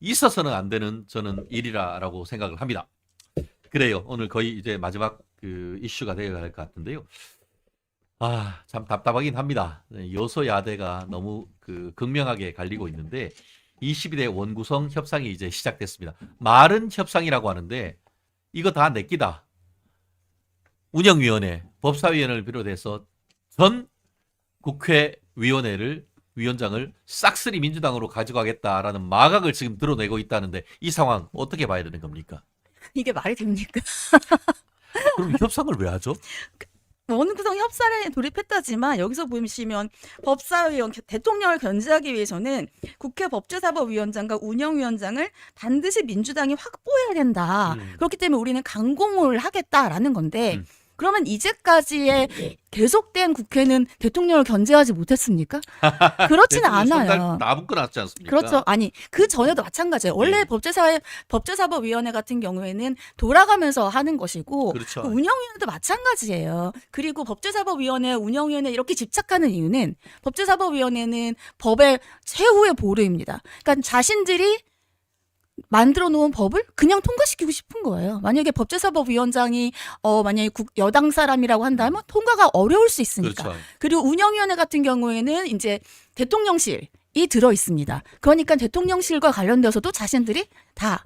있어서는 안 되는 저는 일이라고 생각을 합니다. 그래요. 오늘 거의 이제 마지막 그 이슈가 되어야 할 것 같은데요. 참 답답하긴 합니다. 여소야대가 너무 극명하게 갈리고 있는데 22대 원구성 협상이 이제 시작됐습니다. 말은 협상이라고 하는데 이거 다 내끼다. 운영위원회, 법사위원회를 비롯해서 전 국회위원회를 위원장을 싹쓸이 민주당으로 가져가겠다라는 마각을 지금 드러내고 있다는데 이 상황 어떻게 봐야 되는 겁니까? 이게 말이 됩니까? 그럼 협상을 왜 하죠? 원구성 협상에 돌입했다지만 여기서 보시면 법사위원 대통령을 견제하기 위해서는 국회 법제사법위원장과 운영위원장을 반드시 민주당이 확보해야 된다. 그렇기 때문에 우리는 강공을 하겠다라는 건데 그러면 이제까지의 계속된 국회는 대통령을 견제하지 못했습니까? 그렇지는 않아요. 나붙어놨지 않습니까? 그렇죠. 아니 그 전에도 마찬가지예요. 원래 법제사법위원회 같은 경우에는 돌아가면서 하는 것이고 그렇죠. 그 운영위원회도 마찬가지예요. 그리고 법제사법위원회, 운영위원회 이렇게 집착하는 이유는 법제사법위원회는 법의 최후의 보루입니다. 그러니까 자신들이 만들어 놓은 법을 그냥 통과시키고 싶은 거예요. 만약에 법제사법위원장이 만약에 여당 사람이라고 한다면 통과가 어려울 수 있으니까. 그렇죠. 그리고 운영위원회 같은 경우에는 이제 대통령실이 들어 있습니다. 그러니까 대통령실과 관련돼서도 자신들이 다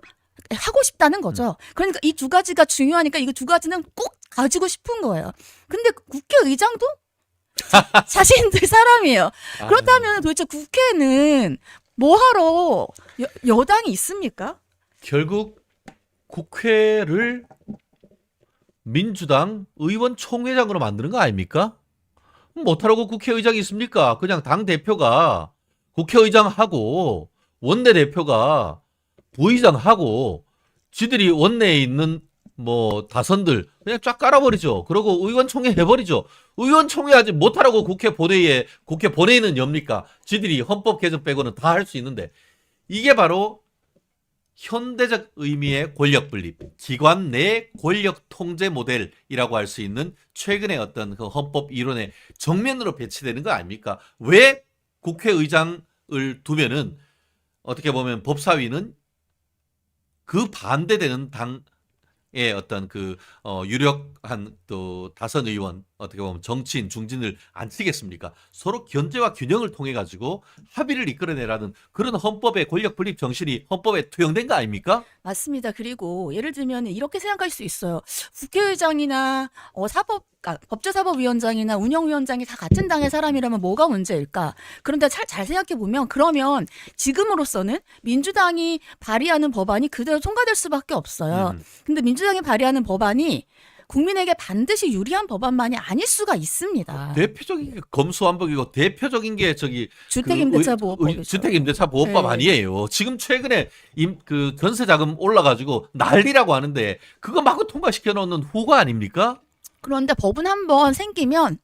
하고 싶다는 거죠. 그러니까 이 두 가지가 중요하니까 이 두 가지는 꼭 가지고 싶은 거예요. 근데 국회의장도 자신들 사람이에요. 그렇다면 도대체 국회는 뭐하러 여당이 있습니까? 결국 국회를 민주당 의원총회장으로 만드는 거 아닙니까? 못하라고 국회의장이 있습니까? 그냥 당대표가 국회의장하고 원내대표가 부의장하고 지들이 원내에 있는 뭐 다선들 그냥 쫙 깔아버리죠. 그러고 의원총회 해버리죠. 의원총회 하지 못하라고 국회 본회의는 엽니까? 지들이 헌법 개정 빼고는 다 할 수 있는데 이게 바로 현대적 의미의 권력 분립, 기관 내 권력 통제 모델이라고 할 수 있는 최근의 어떤 그 헌법 이론의 정면으로 배치되는 거 아닙니까? 왜 국회의장을 두면은 어떻게 보면 법사위는 그 반대되는 당의 어떤 그 유력한 또 다선 의원 어떻게 보면 정치인 중진을 안 치겠습니까? 서로 견제와 균형을 통해 가지고 합의를 이끌어내라는 그런 헌법의 권력 분립 정신이 헌법에 투영된 거 아닙니까? 맞습니다. 그리고 예를 들면 이렇게 생각할 수 있어요. 국회의장이나 법제사법위원장이나 운영위원장이 다 같은 당의 사람이라면 뭐가 문제일까? 그런데 잘 생각해 보면 그러면 지금으로서는 민주당이 발의하는 법안이 그대로 통과될 수밖에 없어요. 근데 민주당이 발의하는 법안이 국민에게 반드시 유리한 법안만이 아닐 수가 있습니다. 대표적인 게 검수완박이고 대표적인 게 저기 주택임대차보호법이죠. 주택임대차보호법 네. 아니에요. 지금 최근에 그 전세자금 올라가지고 난리라고 하는데 그거 마구 통과시켜 놓는 후가 아닙니까? 그런데 법은 한번 생기면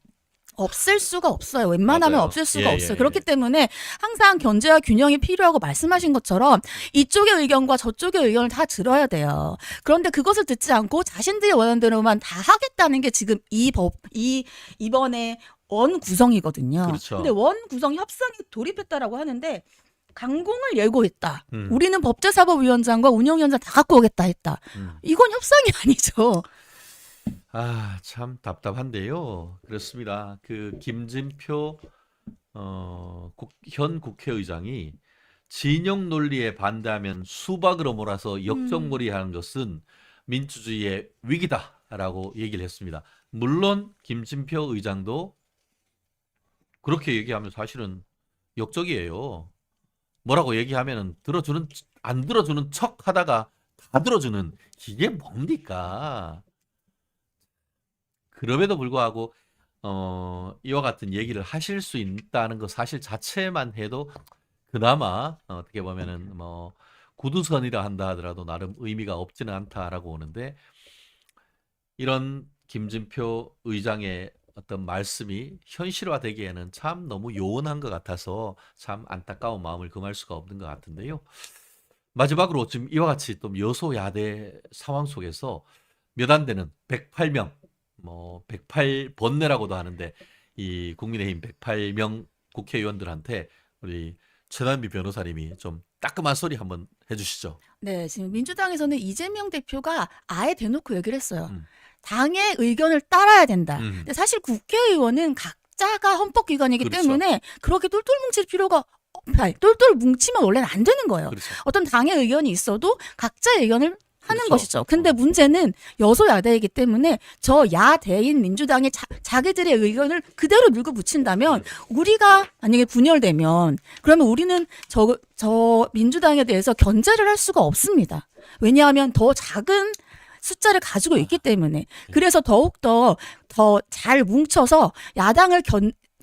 없앨 수가 없어요. 웬만하면 맞아요. 없앨 수가 예, 없어요. 예, 그렇기 예. 때문에 항상 견제와 균형이 필요하고 말씀하신 것처럼 이쪽의 의견과 저쪽의 의견을 다 들어야 돼요. 그런데 그것을 듣지 않고 자신들이 원하는 대로만 다 하겠다는 게 지금 이번에 원 구성이거든요. 그렇죠. 근데 원 구성 협상에 돌입했다라고 하는데 강공을 예고했다. 음. 우리는 법제사법위원장과 운영위원장 다 갖고 오겠다 했다. 이건 협상이 아니죠. 아, 참 답답한데요. 그렇습니다. 그 김진표 현 국회의장이 진영 논리에 반대하면 수박으로 몰아서 역적몰이하는 것은 민주주의의 위기다라고 얘기를 했습니다. 물론 김진표 의장도 그렇게 얘기하면 사실은 역적이에요. 뭐라고 얘기하면은 안 들어주는 척 하다가 다 들어주는 이게 뭡니까? 그럼에도 불구하고 이와 같은 얘기를 하실 수 있다는 것 사실 자체만 해도 그나마 어떻게 보면은 뭐 구두선이라 한다 하더라도 나름 의미가 없지는 않다라고 오는데 이런 김진표 의장의 어떤 말씀이 현실화되기에는 참 너무 요원한 것 같아서 참 안타까운 마음을 금할 수가 없는 것 같은데요. 마지막으로 지금 이와 같이 또 여소야대 상황 속에서 몇 안 되는 108명, 뭐 108번뇌라고도 하는데 이 국민의힘 108명 국회의원들한테 우리 최단비 변호사님이 좀 따끔한 소리 한번 해주시죠. 네, 지금 민주당에서는 이재명 대표가 아예 대놓고 얘기를 했어요. 당의 의견을 따라야 된다. 근데 사실 국회의원은 각자가 헌법기관이기 그렇죠. 때문에 그렇게 똘똘 뭉칠 필요가 똘똘 뭉치면 원래는 안 되는 거예요. 그렇죠. 어떤 당의 의견이 있어도 각자의 의견을 하는 그렇죠. 것이죠. 근데 문제는 여소야대이기 때문에 저 야대인 민주당이 자기들의 의견을 그대로 밀고 붙인다면 우리가 만약에 분열되면 그러면 우리는 저 민주당에 대해서 견제를 할 수가 없습니다. 왜냐하면 더 작은 숫자를 가지고 있기 때문에. 그래서 더욱더 더 잘 뭉쳐서 야당을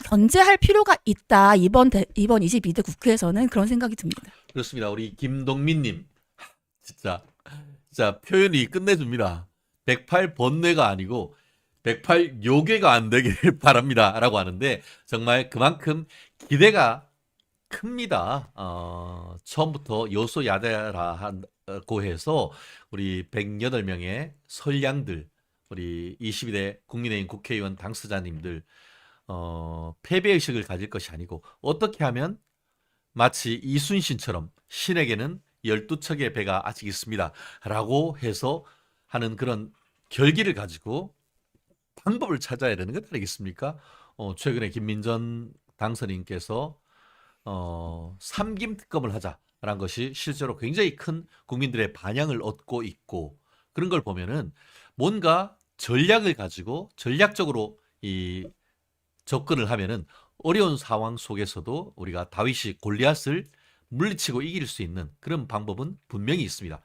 견제할 필요가 있다. 이번 22대 국회에서는 그런 생각이 듭니다. 그렇습니다. 우리 김동민님 진짜 표현이 끝내줍니다. 108 번뇌가 아니고 108 요괴가 안 되길 바랍니다라고 하는데 정말 그만큼 기대가 큽니다. 처음부터 여소야대라고 해서 우리 108명의 선량들, 우리 22대 국민의힘 국회의원 당사자님들 패배의식을 가질 것이 아니고 어떻게 하면 마치 이순신처럼 신에게는 12척의 배가 아직 있습니다 라고 해서 하는 그런 결기를 가지고 방법을 찾아야 되는 것 아니겠습니까? 최근에 김민전 당선인께서 삼김 특검을 하자라는 것이 실제로 굉장히 큰 국민들의 반향을 얻고 있고 그런 걸 보면은 뭔가 전략을 가지고 전략적으로 이 접근을 하면은 어려운 상황 속에서도 우리가 다윗이 골리앗을 물리치고 이길 수 있는 그런 방법은 분명히 있습니다.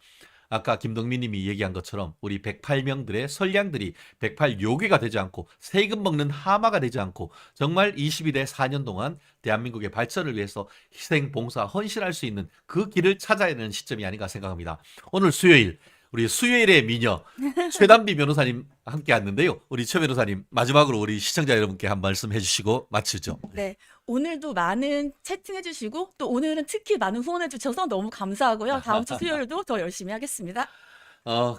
아까 김동민 님이 얘기한 것처럼 우리 108명들의 선량들이 108 요괴가 되지 않고 세금 먹는 하마가 되지 않고 정말 22대 4년 동안 대한민국의 발전을 위해서 희생, 봉사, 헌신할 수 있는 그 길을 찾아야 되는 시점이 아닌가 생각합니다. 오늘 수요일 우리 수요일의 미녀 최단비 변호사님 함께 왔는데요. 우리 최 변호사님 마지막으로 우리 시청자 여러분께 한 말씀 해주시고 마치죠. 네. 오늘도 많은 채팅해 주시고 또 오늘은 특히 많은 후원해 주셔서 너무 감사하고요. 다음 주 수요일도 더 열심히 하겠습니다.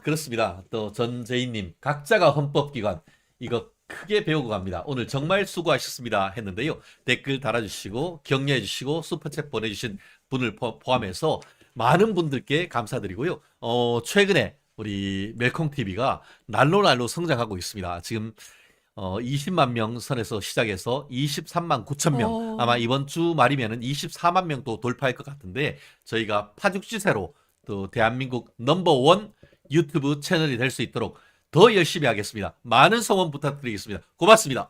그렇습니다. 또 전재인님 각자가 헌법기관 이거 크게 배우고 갑니다. 오늘 정말 수고하셨습니다 했는데요. 댓글 달아주시고 격려해 주시고 슈퍼챗 보내주신 분을 포함해서 많은 분들께 감사드리고요. 최근에 우리 멜콩TV가 날로 성장하고 있습니다. 지금 20만 명 선에서 시작해서 23만 9천 명 아마 이번 주 말이면은 24만 명도 돌파할 것 같은데 저희가 파죽지세로 또 대한민국 넘버원 유튜브 채널이 될 수 있도록 더 열심히 하겠습니다. 많은 성원 부탁드리겠습니다. 고맙습니다.